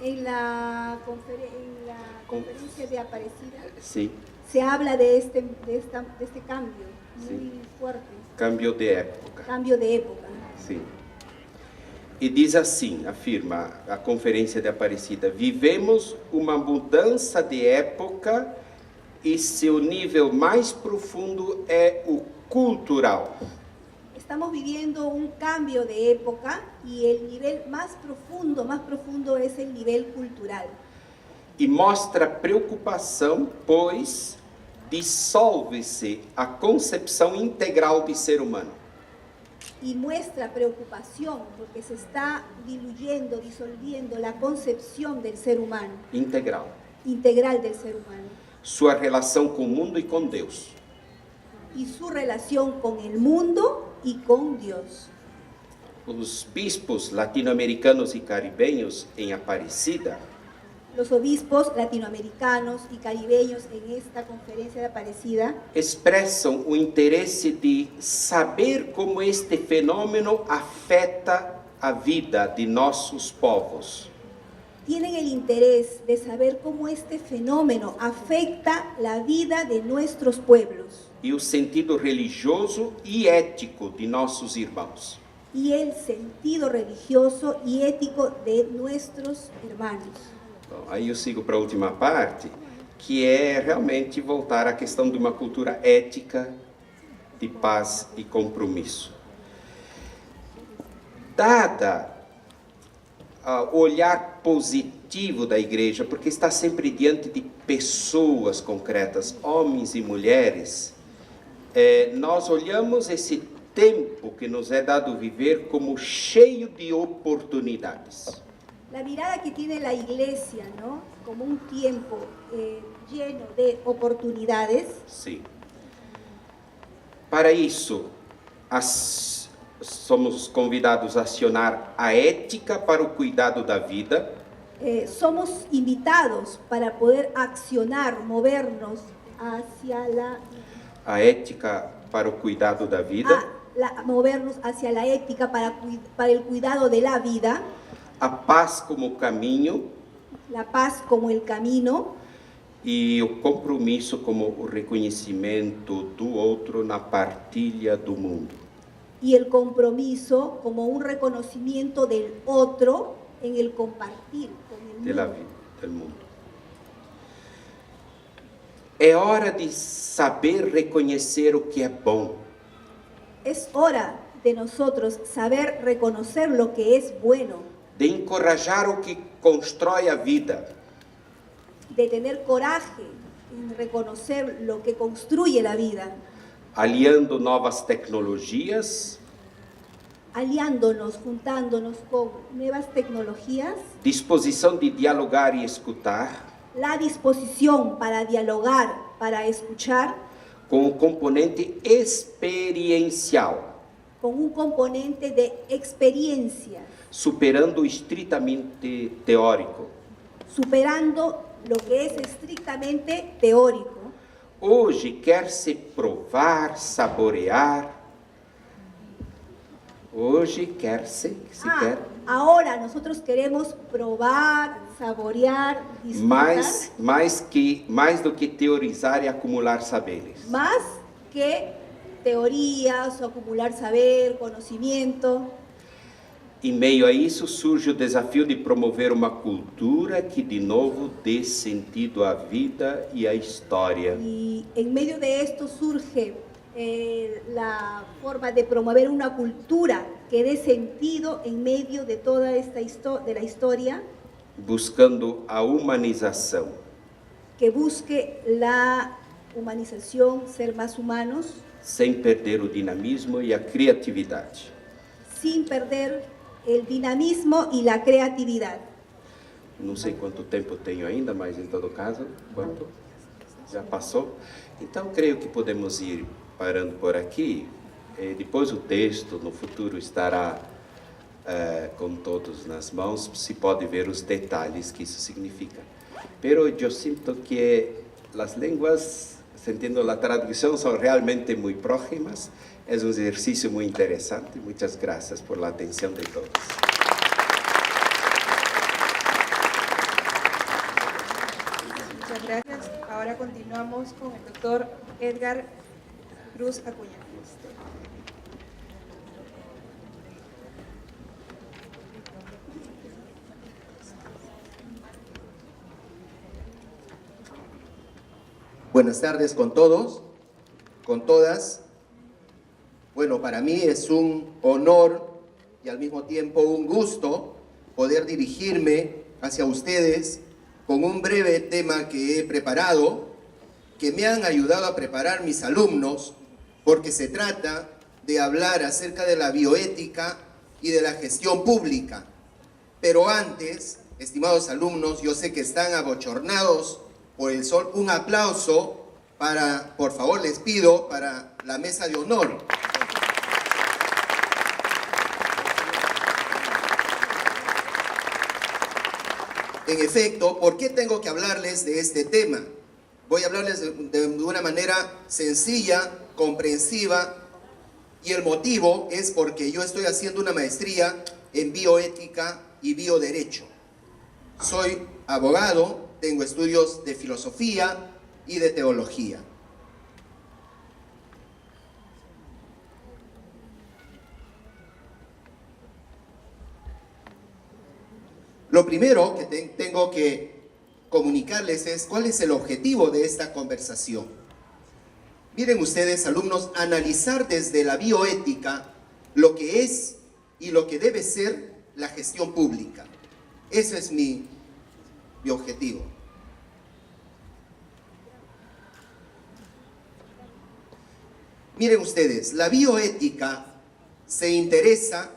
D: En la conferencia de Aparecida
C: Sim,
D: se habla de este cambio muy fuerte,
C: cambio de época.
D: cambio de época.
C: Sim. E diz assim, afirma a conferência de Aparecida: vivemos uma mudança de época e seu nível mais profundo é o cultural.
D: Estamos viviendo un cambio de época y el nivel más profundo es el nivel cultural.
C: E mostra preocupação, pois dissolve-se a concepção integral de ser humano.
D: Y muestra preocupación porque se está disolviendo la concepción del ser humano,
C: Integral.
D: integral del ser humano.
C: sua relação com o mundo e com Deus.
D: Y su relación con el mundo y con Dios.
C: Os bispos latino-americanos e caribenhos em Aparecida
D: Los obispos latinoamericanos y caribeños en esta conferencia de Aparecida
C: expressam o interesse de saber como este fenômeno afeta a vida de nossos povos.
D: tienen el interés de saber cómo este fenómeno afecta la vida de nuestros pueblos
C: E o sentido religioso e ético de nossos irmãos.
D: y el sentido religioso y ético de nuestros hermanos.
C: Bom, aí eu sigo para a última parte, que é realmente voltar à questão de uma cultura ética, de paz e compromisso. Dada o olhar positivo da igreja, porque está sempre diante de pessoas concretas, homens e mulheres, nós olhamos esse tempo que nos é dado viver como cheio de oportunidades.
D: La mirada que tiene la iglesia, ¿no? Como un tiempo lleno de oportunidades.
C: Sim. Para isso, somos convidados a acionar a ética para o cuidado da vida,
D: Somos invitados para poder accionar, movernos hacia
C: a ética para o cuidado da vida,
D: movernos hacia la ética para el cuidado de la vida,
C: a paz como caminho
D: la paz como el camino
C: e o compromisso como o reconhecimento do outro na partilha do mundo.
D: y el compromiso como un reconocimiento del otro en el compartir con el
C: De la
D: mundo.
C: vida, del mundo. É hora de saber reconhecer o que é bom.
D: Es hora de nosotros saber reconocer lo que es bueno,
C: De encorajar o que constrói a vida,
D: de tener coraje en reconocer lo que construye la vida,
C: aliando novas tecnologias,
D: aliándonos, juntándonos con nuevas tecnologías,
C: disposição de dialogar e escutar,
D: la disposición para dialogar, para escuchar,
C: com o componente experiencial,
D: con un componente de experiencia,
C: superando o estritamente teórico.
D: superando lo que es estrictamente teórico.
C: Hoje quer-se provar, saborear. Hoje quer-se, quer,
D: Ahora nosotros queremos probar, saborear, disfrutar,
C: mais do que teorizar e acumular saberes.
D: más que teorías o acumular saber, conocimiento.
C: Em meio a isso surge o desafio de promover uma cultura que de novo dê sentido à vida e à história.
D: Y en medio de esto surge la forma de promover una cultura que dé sentido en medio de toda esta de la historia,
C: Buscando a humanização,
D: que busque la humanización, ser más humanos,
C: sem perder o dinamismo e a criatividade.
D: sin perder el dinamismo y la creatividad.
C: Não sei quanto tempo tenho ainda, mas em todo caso, quanto? Já passou? Então, creio que podemos ir parando por aqui. Depois o texto, no futuro, estará com todos nas mãos. Se pode ver os detalhes que isso significa. Pero eu sinto que as línguas, sentindo a tradução, são realmente muito próximas. É um exercício muito interessante. Muitas graças por a atenção de todos.
A: Muchas gracias. Ahora continuamos con el doctor Edgar Cruz Acuña.
E: Buenas tardes con todos, con todas. Bueno, para mí es un honor y al mismo tiempo un gusto poder dirigirme hacia ustedes con un breve tema que he preparado, que me han ayudado a preparar mis alumnos, porque se trata de hablar acerca de la bioética y de la gestión pública. Pero antes, estimados alumnos, yo sé que están abochornados por el sol. Un aplauso para, por favor, les pido, para la mesa de honor. En efecto, ¿por qué tengo que hablarles de este tema? Voy a hablarles de una manera sencilla, comprensiva, y el motivo es porque yo estoy haciendo una maestría en bioética y bioderecho. Soy abogado, tengo estudios de filosofía y de teología. Lo primero que tengo que comunicarles es cuál es el objetivo de esta conversación. Miren ustedes, alumnos, analizar desde la bioética lo que es y lo que debe ser la gestión pública. Ese es mi objetivo. Miren ustedes, la bioética se interesa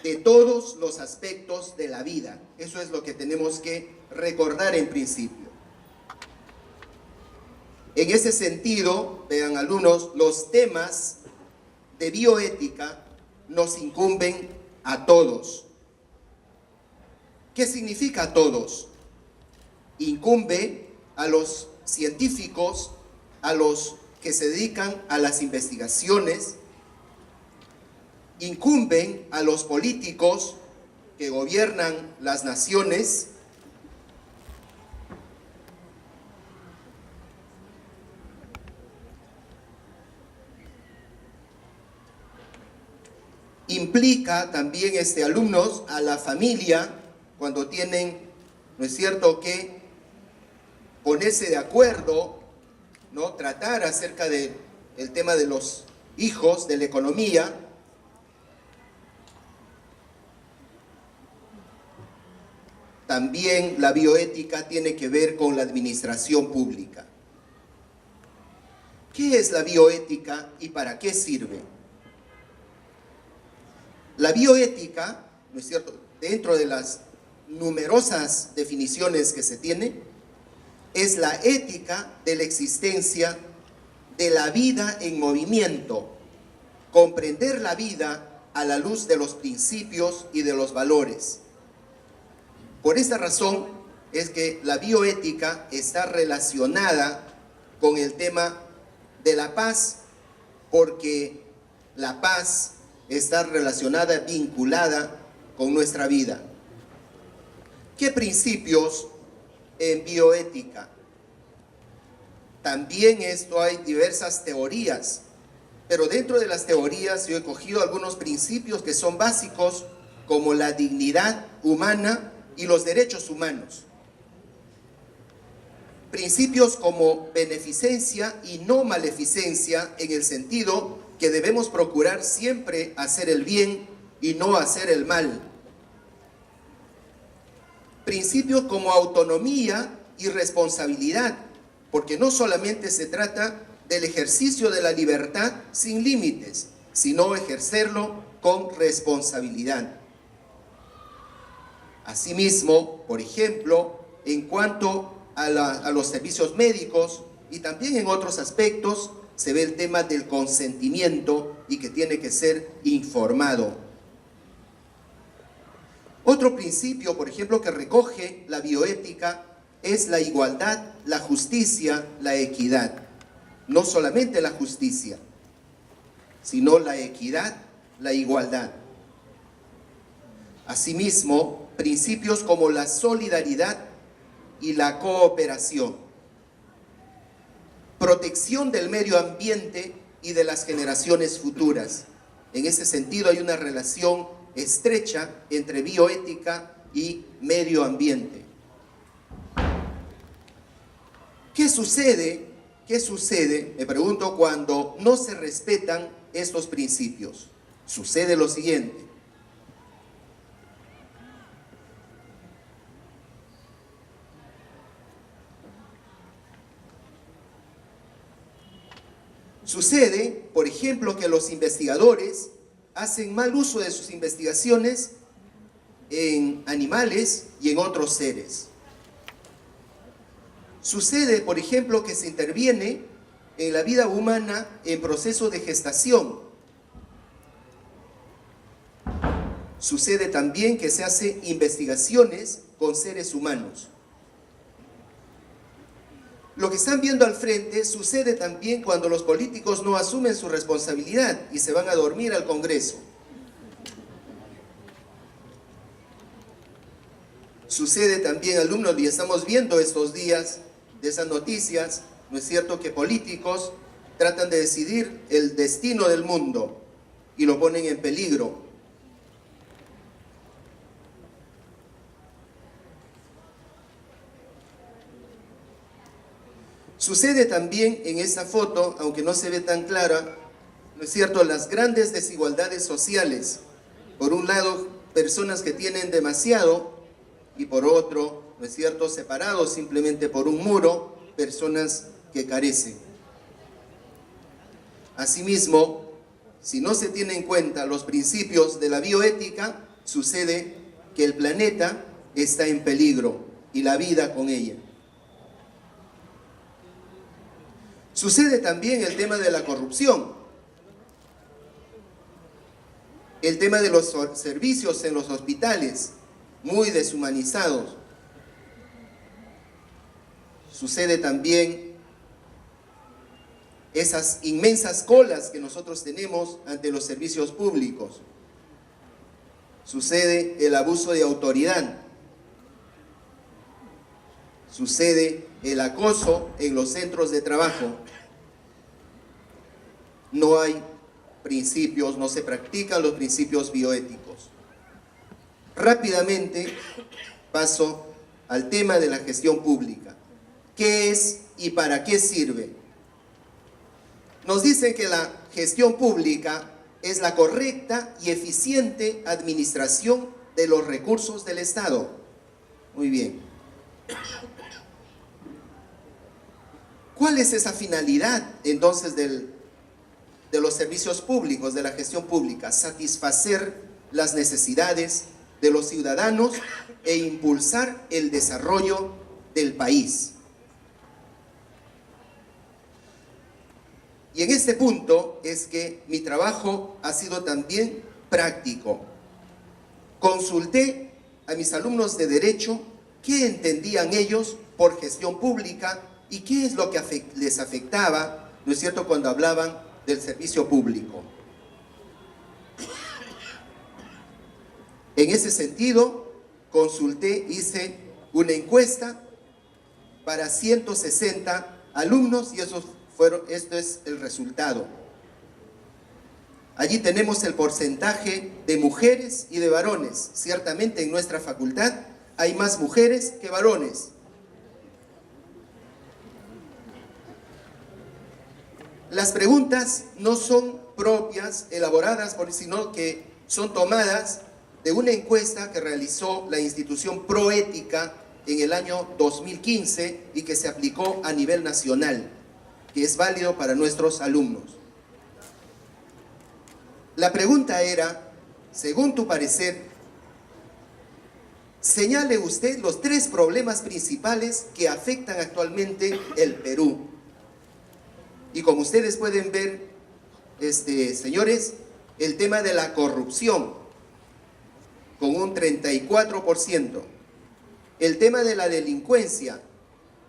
E: de todos los aspectos de la vida. Eso es lo que tenemos que recordar en principio. En ese sentido, vean alumnos, los temas de bioética nos incumben a todos. ¿Qué significa a todos? Incumbe a los científicos, a los que se dedican a las investigaciones, incumben a los políticos que gobiernan las naciones, implica también, alumnos, a la familia cuando tienen, ¿no es cierto?, que ponerse de acuerdo, ¿no?, tratar acerca del tema de los hijos, de la economía. También la bioética tiene que ver con la administración pública. ¿Qué es la bioética y para qué sirve? La bioética, ¿no es cierto?, dentro de las numerosas definiciones que se tiene, es la ética de la existencia de la vida en movimiento, comprender la vida a la luz de los principios y de los valores. Por esta razón es que la bioética está relacionada con el tema de la paz, porque la paz está relacionada, vinculada con nuestra vida. ¿Qué principios en bioética? También hay diversas teorías, pero dentro de las teorías yo he cogido algunos principios que son básicos, como la dignidad humana y los derechos humanos. Principios como beneficencia y no maleficencia, en el sentido que debemos procurar siempre hacer el bien y no hacer el mal. Principios como autonomía y responsabilidad, porque no solamente se trata del ejercicio de la libertad sin límites, sino ejercerlo con responsabilidad. Asimismo, por ejemplo, en cuanto a los servicios médicos y también en otros aspectos, se ve el tema del consentimiento y que tiene que ser informado. Otro principio, por ejemplo, que recoge la bioética es la igualdad, la justicia, la equidad. No solamente la justicia, sino la equidad, la igualdad. Asimismo, principios como la solidaridad y la cooperación. Protección del medio ambiente y de las generaciones futuras. En ese sentido hay una relación estrecha entre bioética y medio ambiente. ¿Qué sucede? Me pregunto, cuando no se respetan estos principios. Sucede lo siguiente. Sucede, por ejemplo, que los investigadores hacen mal uso de sus investigaciones en animales y en otros seres. Sucede, por ejemplo, que se interviene en la vida humana en proceso de gestación. Sucede también que se hacen investigaciones con seres humanos. Lo que están viendo al frente sucede también cuando los políticos no asumen su responsabilidad y se van a dormir al Congreso. Sucede también, alumnos, y estamos viendo estos días de esas noticias, ¿no es cierto?, que políticos tratan de decidir el destino del mundo y lo ponen en peligro. Sucede también en esta foto, aunque no se ve tan clara, ¿no es cierto?, las grandes desigualdades sociales. Por un lado, personas que tienen demasiado, y por otro, ¿no es cierto?, separados simplemente por un muro, personas que carecen. Asimismo, si no se tienen en cuenta los principios de la bioética, sucede que el planeta está en peligro y la vida con ella. Sucede también el tema de la corrupción, el tema de los servicios en los hospitales, muy deshumanizados. Sucede también esas inmensas colas que nosotros tenemos ante los servicios públicos. Sucede el abuso de autoridad. Sucede el acoso en los centros de trabajo. No hay principios, no se practican los principios bioéticos. Rápidamente paso al tema de la gestión pública. ¿Qué es y para qué sirve? Nos dicen que la gestión pública es la correcta y eficiente administración de los recursos del Estado. Muy bien. ¿Cuál es esa finalidad entonces de los servicios públicos, de la gestión pública? Satisfacer las necesidades de los ciudadanos e impulsar el desarrollo del país. Y en este punto es que mi trabajo ha sido también práctico. Consulté a mis alumnos de Derecho qué entendían ellos por gestión pública y qué es lo que les afectaba, ¿no es cierto?, cuando hablaban del servicio público. En ese sentido, consulté, hice una encuesta para 160 alumnos y esto es el resultado. Allí tenemos el porcentaje de mujeres y de varones. Ciertamente en nuestra facultad hay más mujeres que varones. Las preguntas no son propias, elaboradas, sino que son tomadas de una encuesta que realizó la institución Proética en el año 2015 y que se aplicó a nivel nacional, que es válido para nuestros alumnos. La pregunta era, según tu parecer, señale usted los 3 problemas principales que afectan actualmente el Perú. Y como ustedes pueden ver, señores, el tema de la corrupción, con un 34%, el tema de la delincuencia,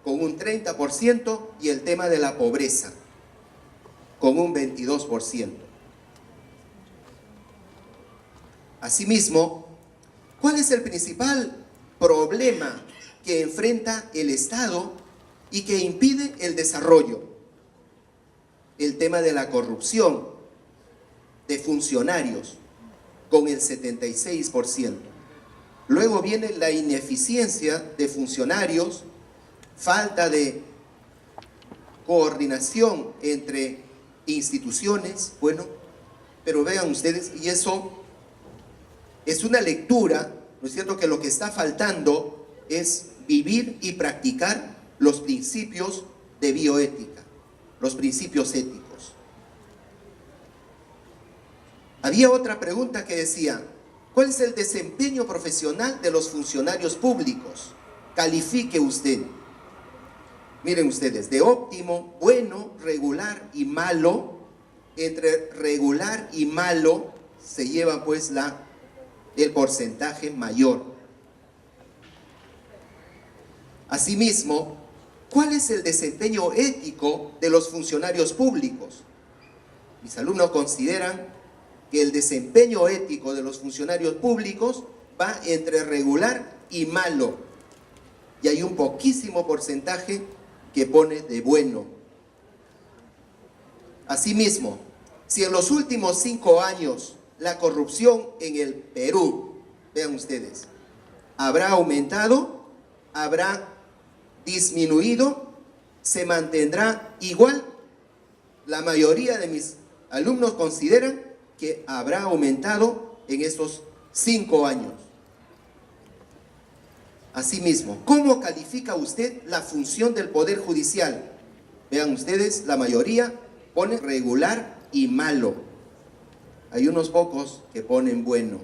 E: con un 30%, y el tema de la pobreza, con un 22%. Asimismo, ¿cuál es el principal problema que enfrenta el Estado y que impide el desarrollo? El tema de la corrupción de funcionarios, con el 76%. Luego viene la ineficiencia de funcionarios, falta de coordinación entre instituciones, bueno, pero vean ustedes, y eso es una lectura, ¿no es cierto?, que lo que está faltando es vivir y practicar los principios de bioética, los principios éticos. Había otra pregunta que decía, ¿cuál es el desempeño profesional de los funcionarios públicos? Califique usted. Miren ustedes, de óptimo, bueno, regular y malo, entre regular y malo se lleva pues el porcentaje mayor. Asimismo, ¿cuál es el desempeño ético de los funcionarios públicos? Mis alumnos consideran que el desempeño ético de los funcionarios públicos va entre regular y malo. Y hay un poquísimo porcentaje que pone de bueno. Asimismo, si en los últimos 5 años la corrupción en el Perú, vean ustedes, habrá aumentado, habrá disminuido, se mantendrá igual, la mayoría de mis alumnos consideran que habrá aumentado en estos 5 años. Asimismo, ¿cómo califica usted la función del Poder Judicial? Vean ustedes, la mayoría pone regular y malo. Hay unos pocos que ponen bueno,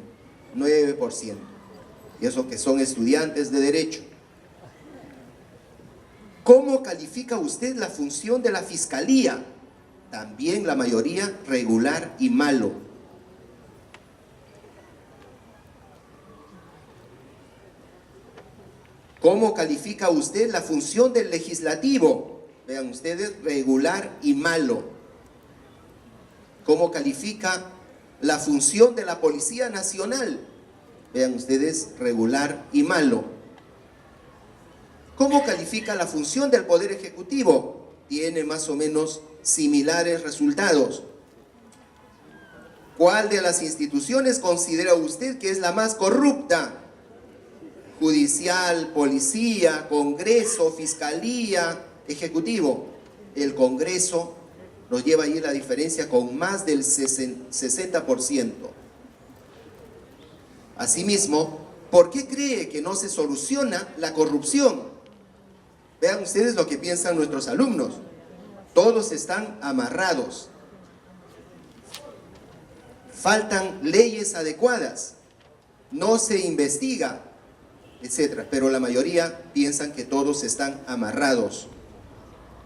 E: 9%. Y eso que son estudiantes de Derecho. ¿Cómo califica usted la función de la Fiscalía? También la mayoría regular y malo. ¿Cómo califica usted la función del Legislativo? Vean ustedes, regular y malo. ¿Cómo califica la función de la Policía Nacional? Vean ustedes, regular y malo. ¿Cómo califica la función del Poder Ejecutivo? Tiene más o menos similares resultados. ¿Cuál de las instituciones considera usted que es la más corrupta? Judicial, policía, Congreso, Fiscalía, Ejecutivo. El Congreso nos lleva ahí la diferencia con más del 60%. Asimismo, ¿por qué cree que no se soluciona la corrupción? Vean ustedes lo que piensan nuestros alumnos. Todos están amarrados. Faltan leyes adecuadas. No se investiga, etcétera. Pero la mayoría piensan que todos están amarrados.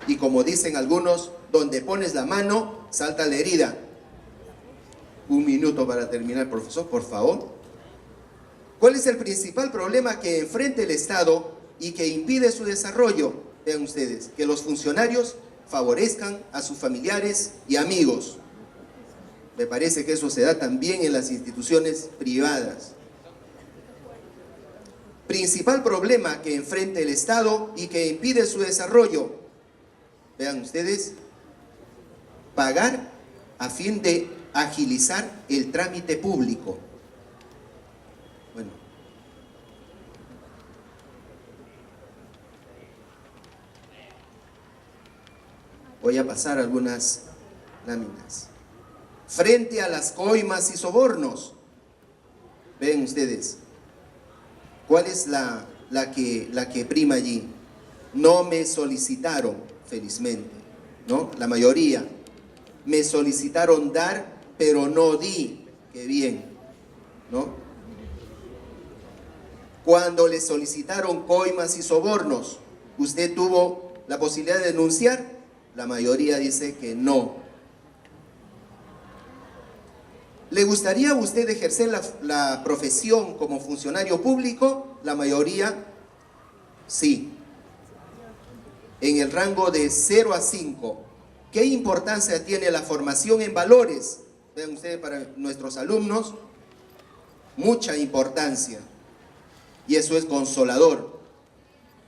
E: Y como dicen algunos, donde pones la mano, salta la herida. 1 minuto para terminar, profesor, por favor. ¿Cuál es el principal problema que enfrenta el Estado y que impide su desarrollo? Vean ustedes, que los funcionarios favorezcan a sus familiares y amigos. Me parece que eso se da también en las instituciones privadas. Principal problema que enfrenta el Estado y que impide su desarrollo. Vean ustedes, pagar a fin de agilizar el trámite público. Bueno, voy a pasar algunas láminas. Frente a las coimas y sobornos, ven ustedes, ¿cuál es la que prima allí? No me solicitaron, felizmente, ¿no? La mayoría. Me solicitaron dar, pero no di. Qué bien, ¿no? Cuando le solicitaron coimas y sobornos, ¿usted tuvo la posibilidad de denunciar? La mayoría dice que no. ¿Le gustaría a usted ejercer la profesión como funcionario público? La mayoría, sí. En el rango de 0 a 5. ¿Qué importancia tiene la formación en valores? Vean ustedes, para nuestros alumnos, mucha importancia. Y eso es consolador.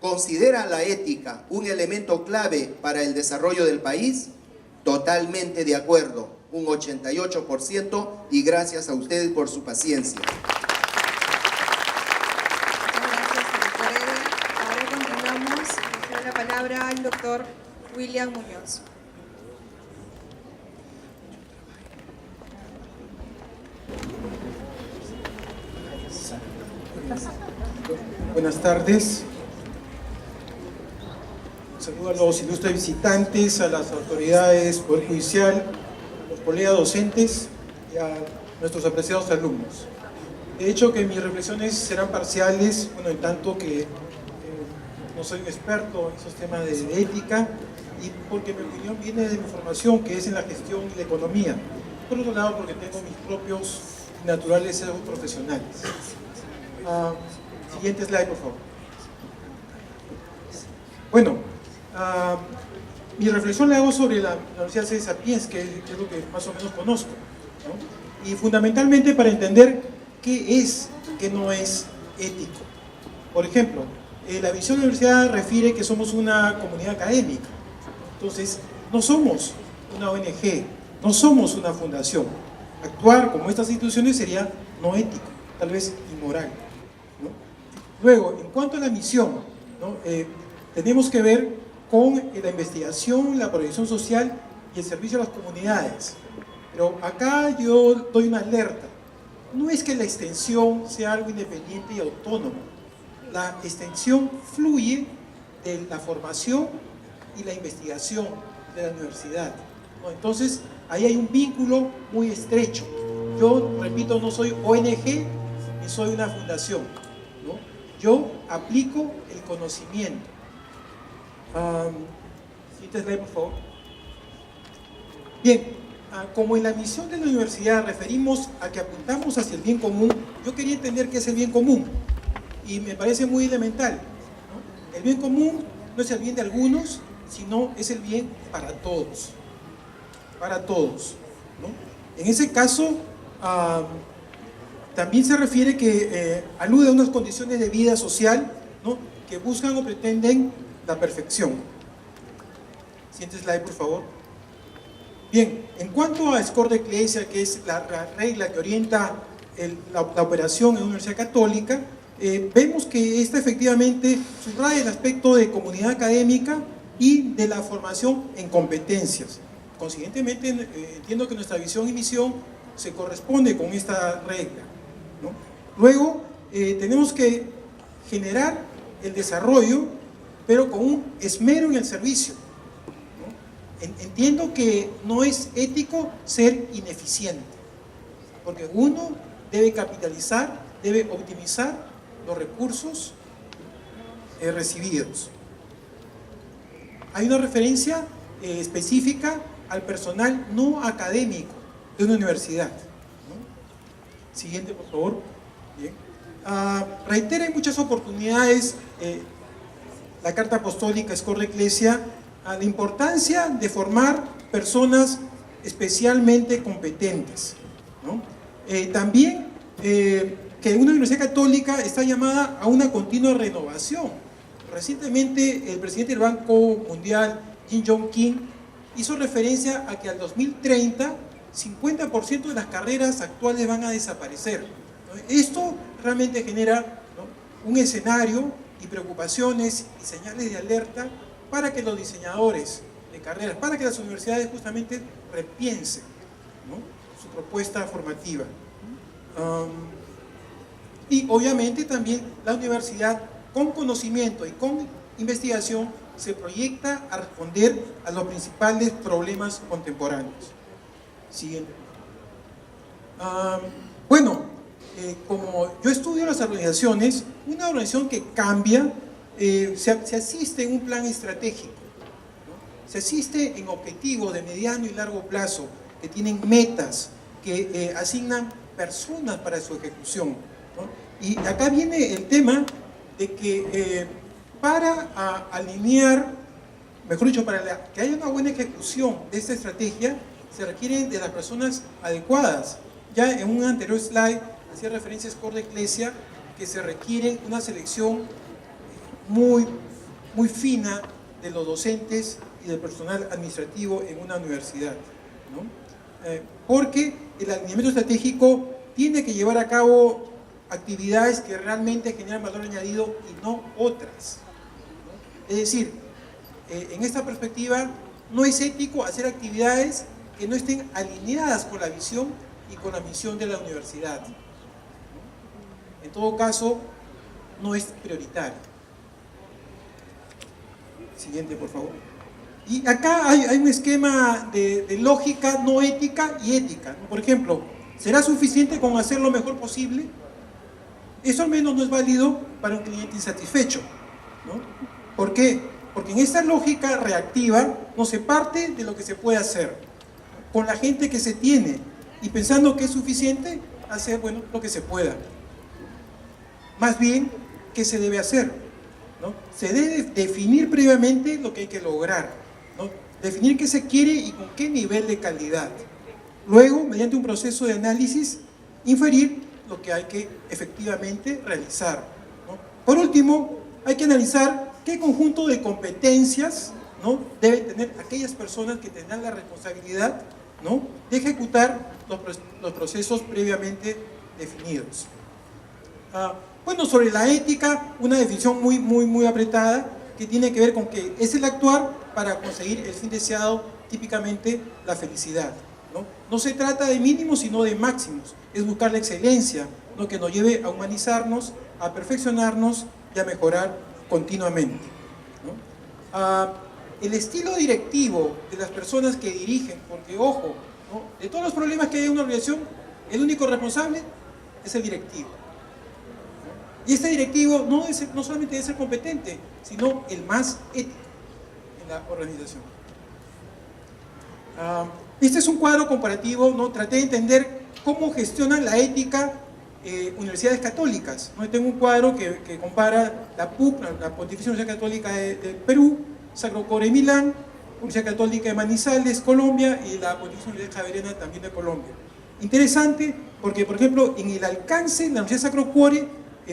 E: ¿Considera la ética un elemento clave para el desarrollo del país? Totalmente de acuerdo. Un 88%, y gracias a ustedes por su paciencia.
A: Muchas gracias, doctor Edgar. Ahora continuamos. Le doy la palabra al doctor William Muñoz.
F: Buenas tardes. Saludo a los ilustres visitantes, a las autoridades, Poder Judicial, a los colegas docentes y a nuestros apreciados alumnos. He dicho que mis reflexiones serán parciales, bueno, en tanto que no soy un experto en esos temas de ética, y porque mi opinión viene de mi formación, que es en la gestión y la economía. Por otro lado, porque tengo mis propios naturales sesgos profesionales. Siguiente slide, por favor. Bueno, mi reflexión la hago sobre la Universidad C. Sapiens, que es lo que más o menos conozco, ¿no? Y fundamentalmente para entender qué es, qué no es ético. Por ejemplo, la visión de la universidad refiere que somos una comunidad académica. Entonces, no somos una ONG, no somos una fundación. Actuar como estas instituciones sería no ético, tal vez inmoral, ¿no? Luego, en cuanto a la misión, ¿no? Tenemos que ver con la investigación, la proyección social y el servicio a las comunidades. Pero acá yo doy una alerta. No es que la extensión sea algo independiente y autónomo. La extensión fluye de la formación y la investigación de la universidad, ¿no? Entonces, ahí hay un vínculo muy estrecho. Yo, repito, no soy ONG ni soy una fundación, ¿no? Yo aplico el conocimiento. Siguiente slide, por favor. Bien, como en la misión de la universidad referimos a que apuntamos hacia el bien común, yo quería entender qué es el bien común. Y me parece muy elemental, ¿no? El bien común no es el bien de algunos, sino es el bien para todos. Para todos, ¿no? En ese caso, también se refiere que alude a unas condiciones de vida social, ¿no? Que buscan o pretenden la perfección. Siguiente slide, por favor. Bien, en cuanto a Score de Ecclesia, que es la regla que orienta la operación en una universidad católica, vemos que esta efectivamente subraya el aspecto de comunidad académica y de la formación en competencias. Consiguientemente, entiendo que nuestra visión y misión se corresponde con esta regla, ¿no? Luego, tenemos que generar el desarrollo, pero con un esmero en el servicio, ¿no? Entiendo que no es ético ser ineficiente, porque uno debe capitalizar, debe optimizar los recursos recibidos. Hay una referencia específica al personal no académico de una universidad, ¿no? Siguiente, por favor. Bien. Reitera en muchas oportunidades la Carta Apostólica Score de Ecclesia la importancia de formar personas especialmente competentes, ¿no? También que una universidad católica está llamada a una continua renovación. Recientemente el presidente del Banco Mundial, Jim Yong Kim, hizo referencia a que al 2030 50% de las carreras actuales van a desaparecer. Esto realmente genera, ¿no?, un escenario y preocupaciones y señales de alerta para que los diseñadores de carreras, para que las universidades justamente repiensen, ¿no?, su propuesta formativa. Y obviamente también la universidad con conocimiento y con investigación se proyecta a responder a los principales problemas contemporáneos. Siguiente. Como yo estudio las organizaciones, una organización que cambia, se asiste en un plan estratégico, ¿no? Se asiste en objetivos de mediano y largo plazo, que tienen metas, que asignan personas para su ejecución, ¿no? Y acá viene el tema de que para alinear, mejor dicho, para que haya una buena ejecución de esta estrategia, se requieren de las personas adecuadas. Ya en un anterior slide hacía referencia a Score de Ecclesia, que se requiere una selección muy fina de los docentes y del personal administrativo en una universidad, ¿no? Porque el alineamiento estratégico tiene que llevar a cabo actividades que realmente generan valor añadido y no otras, ¿no? Es decir, en esta perspectiva no es ético hacer actividades que no estén alineadas con la visión y con la misión de la universidad, ¿no? En todo caso, no es prioritario. Siguiente, por favor. Y acá hay un esquema de lógica no ética y ética, ¿no? Por ejemplo, ¿será suficiente con hacer lo mejor posible? Eso al menos no es válido para un cliente insatisfecho, ¿no? ¿Por qué? Porque en esta lógica reactiva no se parte de lo que se puede hacer, con la gente que se tiene, y pensando que es suficiente hacer, bueno, lo que se pueda. Más bien, ¿qué se debe hacer? ¿No? Se debe definir previamente lo que hay que lograr, ¿no? Definir qué se quiere y con qué nivel de calidad. Luego, mediante un proceso de análisis, inferir lo que hay que efectivamente realizar, ¿no? Por último, hay que analizar qué conjunto de competencias, ¿no?, deben tener aquellas personas que tendrán la responsabilidad, ¿no?, de ejecutar los procesos previamente definidos. Bueno, sobre la ética, una definición muy apretada que tiene que ver con que es el actuar para conseguir el fin deseado, típicamente la felicidad, ¿no? No se trata de mínimos, sino de máximos. Es buscar la excelencia, ¿no?, que nos lleve a humanizarnos, a perfeccionarnos y a mejorar continuamente, ¿no? El estilo directivo de las personas que dirigen, porque ojo, ¿no?, de todos los problemas que hay en una organización, el único responsable es el directivo, ¿no? Y este directivo no solamente debe ser competente, sino el más ético en la organización. Este es un cuadro comparativo, ¿no? Traté de entender cómo gestionan la ética universidades católicas, ¿no? Tengo un cuadro que compara la PUC, la Pontificia Universidad Católica de Perú, Sacro Cobre de Milán, Universidad Católica de Manizales, Colombia, y la Pontificia Universidad Javeriana también de Colombia. Interesante porque, por ejemplo, en el alcance, la Universidad Sacro Cuore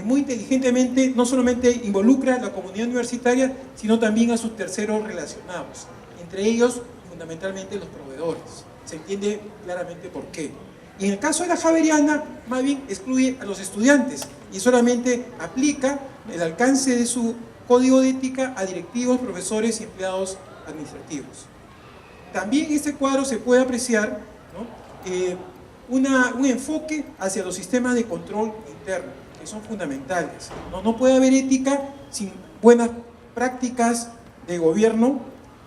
F: muy inteligentemente no solamente involucra a la comunidad universitaria, sino también a sus terceros relacionados, entre ellos fundamentalmente los proveedores. Se entiende claramente por qué. Y en el caso de la Javeriana, más bien excluye a los estudiantes y solamente aplica el alcance de su código de ética a directivos, profesores y empleados administrativos. También en este cuadro se puede apreciar, ¿no?, un enfoque hacia los sistemas de control interno, que son fundamentales. No puede haber ética sin buenas prácticas de gobierno,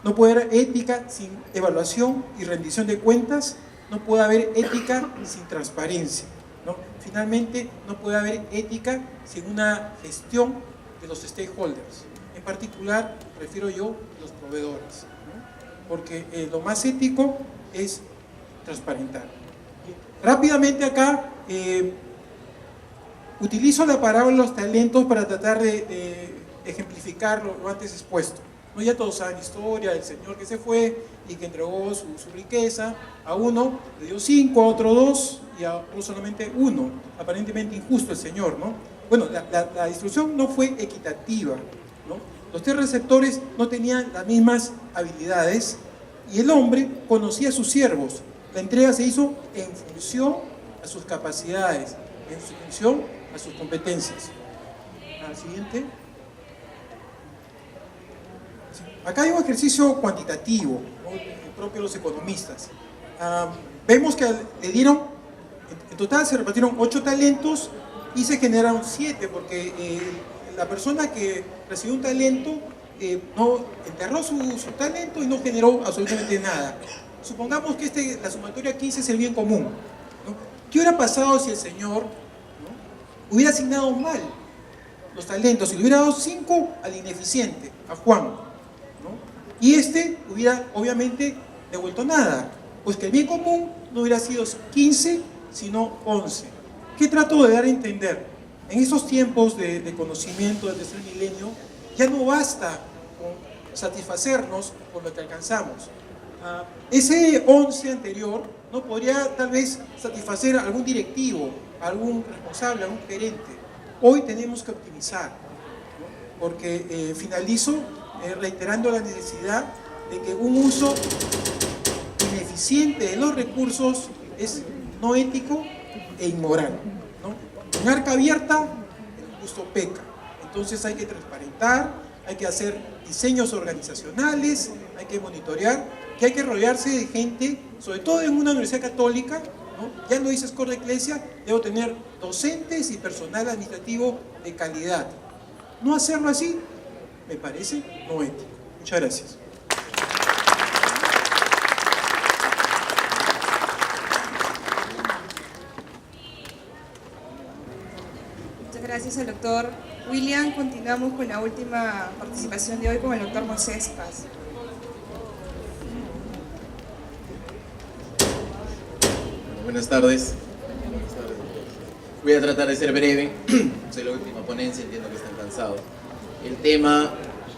F: no puede haber ética sin evaluación y rendición de cuentas, no puede haber ética sin transparencia, ¿no? Finalmente, no puede haber ética sin una gestión de los stakeholders. En particular, refiero yo a los proveedores, ¿no? Porque lo más ético es transparentar. Rápidamente acá, utilizo la parábola de los talentos para tratar de ejemplificar lo antes expuesto. ¿No? Ya todos saben la historia del señor que se fue y que entregó su riqueza. A uno le dio 5, a otro 2 y a otro solamente 1. Aparentemente injusto el señor, ¿no? Bueno, la distribución no fue equitativa, ¿no? Los 3 receptores no tenían las mismas habilidades y el hombre conocía a sus siervos. La entrega se hizo en función a sus capacidades, en función a sus competencias. Al siguiente. Acá hay un ejercicio cuantitativo, ¿no?, propio de los economistas. Vemos que le dieron, en total se repartieron 8 talentos y se generaron 7, porque la persona que recibió un talento no enterró su talento y no generó absolutamente nada. Supongamos que la sumatoria 15 es el bien común, ¿no? ¿Qué hubiera pasado si el señor, ¿no?, hubiera asignado mal los talentos, si le hubiera dado 5 al ineficiente, a Juan, ¿no?, y hubiera obviamente devuelto nada? Pues que el bien común no hubiera sido 15, sino 11. ¿Qué trato de dar a entender? En estos tiempos de conocimiento del tercer milenio, ya no basta con satisfacernos con lo que alcanzamos. Ese 11 anterior no podría tal vez satisfacer a algún directivo, a algún responsable, a algún gerente. Hoy tenemos que optimizar, ¿no?, porque finalizo reiterando la necesidad de que un uso ineficiente de los recursos es no ético e inmoral, ¿no? En arca abierta, el justo peca. Entonces hay que transparentar, hay que hacer diseños organizacionales, hay que monitorear, que hay que rodearse de gente, sobre todo en una universidad católica, ¿no? Ya lo dice Scor de Ecclesia, debo tener docentes y personal administrativo de calidad. No hacerlo así me parece no ético. Muchas gracias.
A: Muchas gracias al doctor William, continuamos con la última participación de hoy con el doctor Moisés Paz.
G: Buenas tardes. Voy a tratar de ser breve. Soy la última ponencia, entiendo que están cansados. El tema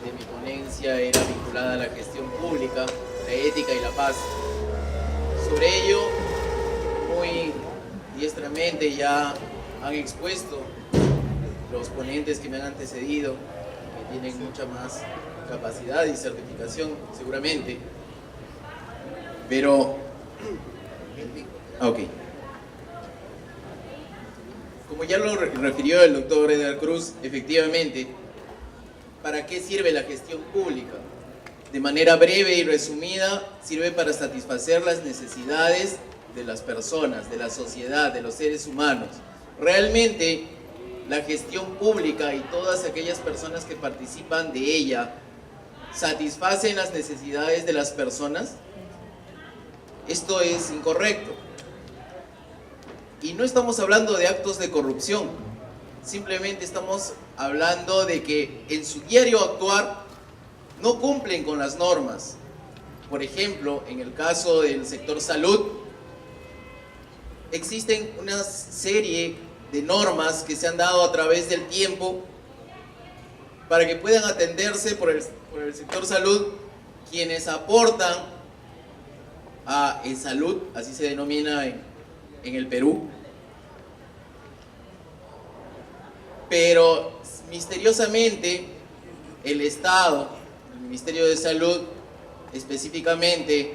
G: de mi ponencia era vinculada a la gestión pública, la ética y la paz. Sobre ello, muy diestramente ya han expuesto los ponentes que me han antecedido, que tienen mucha más capacidad y certificación seguramente. Pero... ok. Como ya lo refirió el doctor Edgar Cruz, efectivamente, ¿para qué sirve la gestión pública? De manera breve y resumida, sirve para satisfacer las necesidades de las personas, de la sociedad, de los seres humanos. Realmente, la gestión pública y todas aquellas personas que participan de ella, ¿satisfacen las necesidades de las personas? Esto es incorrecto. Y no estamos hablando de actos de corrupción, simplemente estamos hablando de que en su diario actuar no cumplen con las normas. Por ejemplo, en el caso del sector salud, existen una serie de normas que se han dado a través del tiempo para que puedan atenderse por el sector salud quienes aportan a salud, así se denomina en el Perú. Pero misteriosamente el Estado, el Ministerio de Salud, específicamente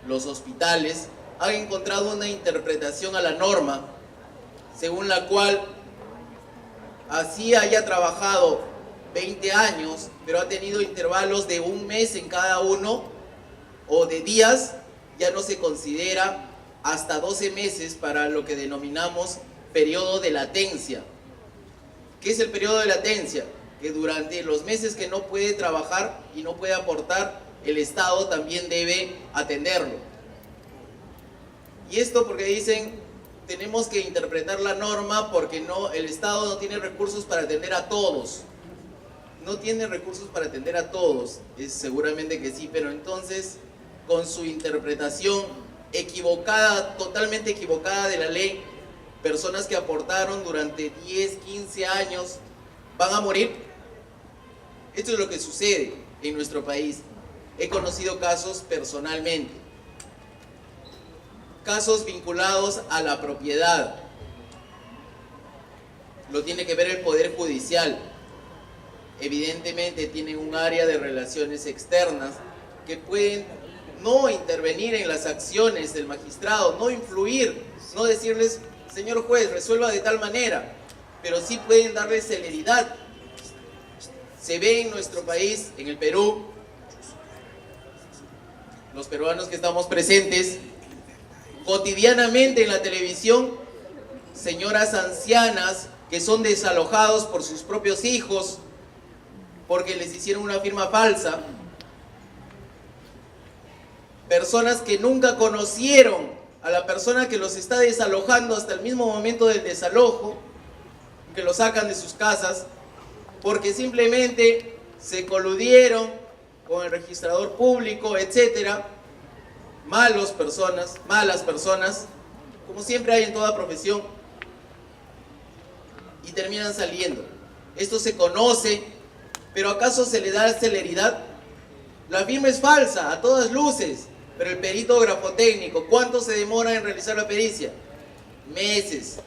G: los hospitales, han encontrado una interpretación a la norma según la cual así haya trabajado 20 años, pero ha tenido intervalos de un mes en cada uno o de días, ya no se considera hasta 12 meses para lo que denominamos periodo de latencia. ¿Qué es el periodo de latencia? Que durante los meses que no puede trabajar y no puede aportar, el Estado también debe atenderlo. Y esto porque dicen, tenemos que interpretar la norma porque el Estado no tiene recursos para atender a todos. No tiene recursos para atender a todos, seguramente que sí, pero entonces con su interpretación equivocada, totalmente equivocada de la ley, personas que aportaron durante 10, 15 años van a morir. Esto es lo que sucede en nuestro país. He conocido casos personalmente, casos vinculados a la propiedad. Lo tiene que ver el Poder Judicial. Evidentemente tienen un área de relaciones externas que pueden no intervenir en las acciones del magistrado, no influir, no decirles, señor juez, resuelva de tal manera, pero sí pueden darle celeridad. Se ve en nuestro país, en el Perú, los peruanos que estamos presentes, cotidianamente en la televisión, señoras ancianas que son desalojados por sus propios hijos porque les hicieron una firma falsa, personas que nunca conocieron a la persona que los está desalojando hasta el mismo momento del desalojo, que los sacan de sus casas porque simplemente se coludieron con el registrador público, etcétera. Malas personas, como siempre hay en toda profesión, y terminan saliendo. Esto se conoce, pero ¿acaso se le da celeridad? La firma es falsa, a todas luces, pero el perito grafotécnico, ¿cuánto se demora en realizar la pericia? Meses.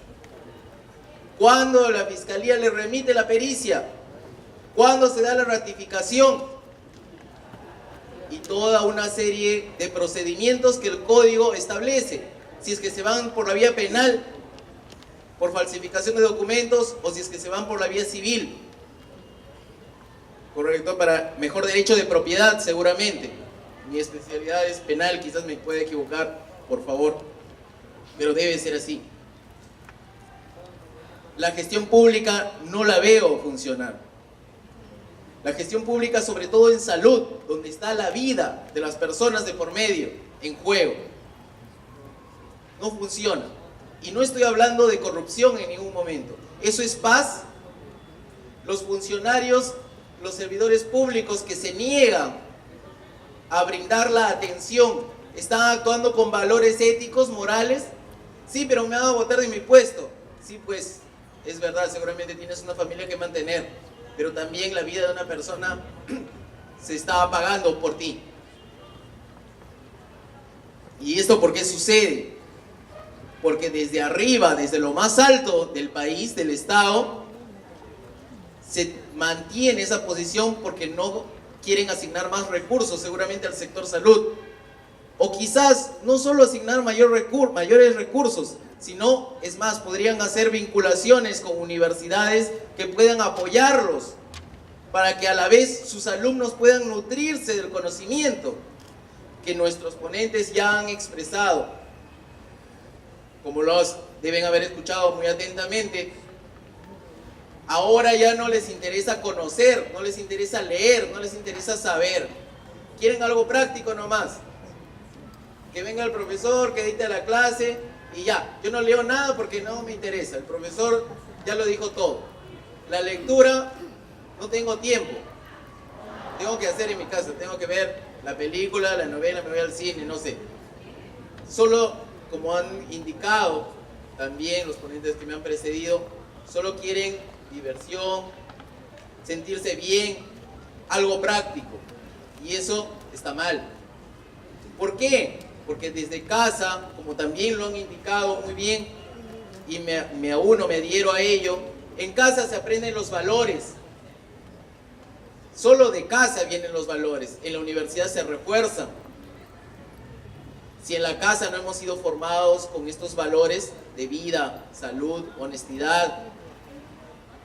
G: ¿Cuándo la fiscalía le remite la pericia? ¿Cuándo se da la ratificación? Y toda una serie de procedimientos que el código establece. Si es que se van por la vía penal, por falsificación de documentos, o si es que se van por la vía civil. Correcto, para mejor derecho de propiedad seguramente. Mi especialidad es penal, quizás me pueda equivocar, por favor, pero debe ser así. La gestión pública no la veo funcionar. La gestión pública, sobre todo en salud, donde está la vida de las personas de por medio, en juego, no funciona. Y no estoy hablando de corrupción en ningún momento. Eso es paz. los funcionarios, los servidores públicos que se niegan a brindar la atención, están actuando con valores éticos, morales. Sí, pero me van a botar de mi puesto. Sí, pues, es verdad, seguramente tienes una familia que mantener, pero también la vida de una persona se está pagando por ti. ¿Y esto por qué sucede? Porque desde arriba, desde lo más alto del país, del Estado, se mantiene esa posición porque no quieren asignar más recursos seguramente al sector salud. O quizás no solo asignar mayores recursos, sino, es más, podrían hacer vinculaciones con universidades que puedan apoyarlos para que a la vez sus alumnos puedan nutrirse del conocimiento que nuestros ponentes ya han expresado. Como los deben haber escuchado muy atentamente, ahora ya no les interesa conocer, no les interesa leer, no les interesa saber. Quieren algo práctico nomás. Que venga el profesor, que dicte la clase y ya. Yo no leo nada porque no me interesa. El profesor ya lo dijo todo. La lectura, no tengo tiempo. Tengo que hacer en mi casa, tengo que ver la película, la novela, me voy al cine, no sé. Solo, como han indicado también los ponentes que me han precedido, solo quieren diversión, sentirse bien, algo práctico. Y eso está mal. ¿Por qué? Porque desde casa, como también lo han indicado muy bien, y me adhiero a ello, en casa se aprenden los valores. Solo de casa vienen los valores, en la universidad se refuerzan. Si en la casa no hemos sido formados con estos valores de vida, salud, honestidad,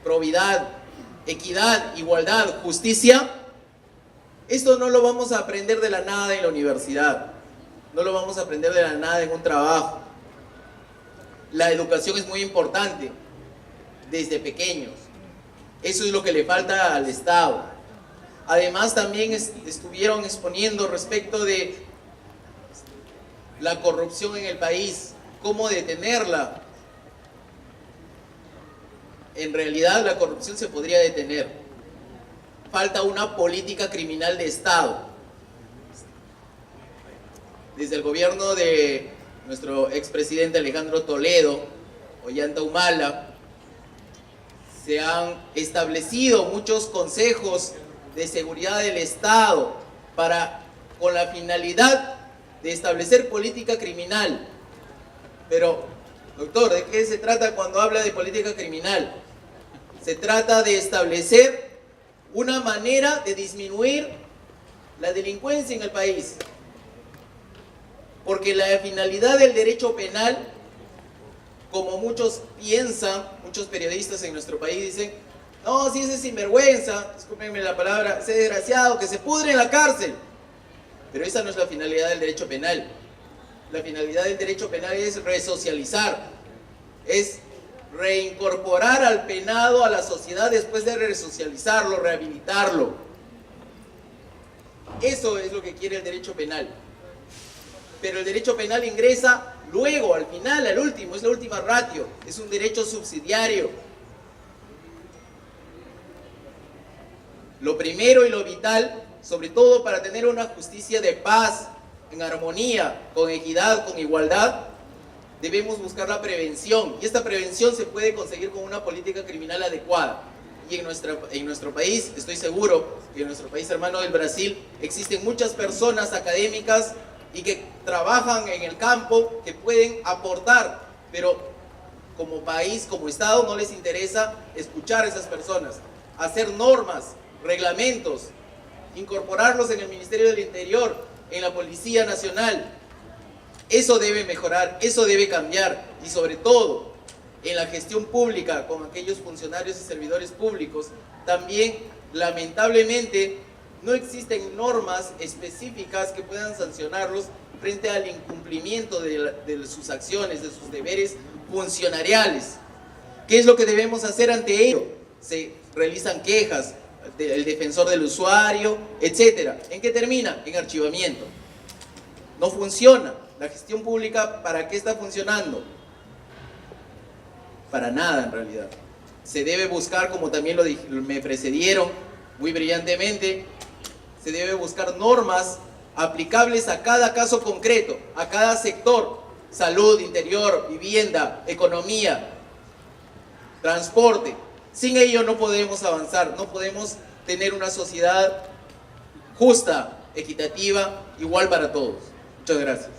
G: probidad, equidad, igualdad, justicia, esto no lo vamos a aprender de la nada en la universidad, no lo vamos a aprender de la nada en un trabajo. La educación es muy importante desde pequeños, eso es lo que le falta al Estado. Además también estuvieron exponiendo respecto de la corrupción en el país, cómo detenerla. En realidad la corrupción se podría detener. Falta una política criminal de Estado. Desde el gobierno de nuestro expresidente Alejandro Toledo, Ollanta Humala, se han establecido muchos consejos de seguridad del Estado con la finalidad de establecer política criminal. Pero, doctor, ¿de qué se trata cuando habla de política criminal? Se trata de establecer una manera de disminuir la delincuencia en el país. Porque la finalidad del derecho penal, como muchos piensan, muchos periodistas en nuestro país dicen, no, si ese sinvergüenza, discúlpenme la palabra, ese desgraciado, que se pudre en la cárcel. Pero esa no es la finalidad del derecho penal. La finalidad del derecho penal es resocializar, es reincorporar al penado a la sociedad después de resocializarlo, rehabilitarlo. Eso es lo que quiere el derecho penal. Pero el derecho penal ingresa luego, al final, al último, es la última ratio, es un derecho subsidiario. Lo primero y lo vital, sobre todo para tener una justicia de paz, en armonía, con equidad, con igualdad, debemos buscar la prevención. Y esta prevención se puede conseguir con una política criminal adecuada. Y en nuestro país, estoy seguro que en nuestro país hermano del Brasil, existen muchas personas académicas y que trabajan en el campo, que pueden aportar, pero como país, como Estado, no les interesa escuchar a esas personas, hacer normas, reglamentos, incorporarlos en el Ministerio del Interior, en la Policía Nacional. Eso debe mejorar, eso debe cambiar, y sobre todo en la gestión pública con aquellos funcionarios y servidores públicos, también lamentablemente no existen normas específicas que puedan sancionarlos frente al incumplimiento de sus acciones, de sus deberes funcionariales. ¿Qué es lo que debemos hacer ante ello? Se realizan quejas, el defensor del usuario, etc. ¿En qué termina? En archivamiento. No funciona. La gestión pública, ¿para qué está funcionando? Para nada, en realidad. se debe buscar, como también me precedieron muy brillantemente, se debe buscar normas aplicables a cada caso concreto, a cada sector: salud, interior, vivienda, economía, transporte. Sin ello no podemos avanzar, no podemos tener una sociedad justa, equitativa, igual para todos. Muchas gracias.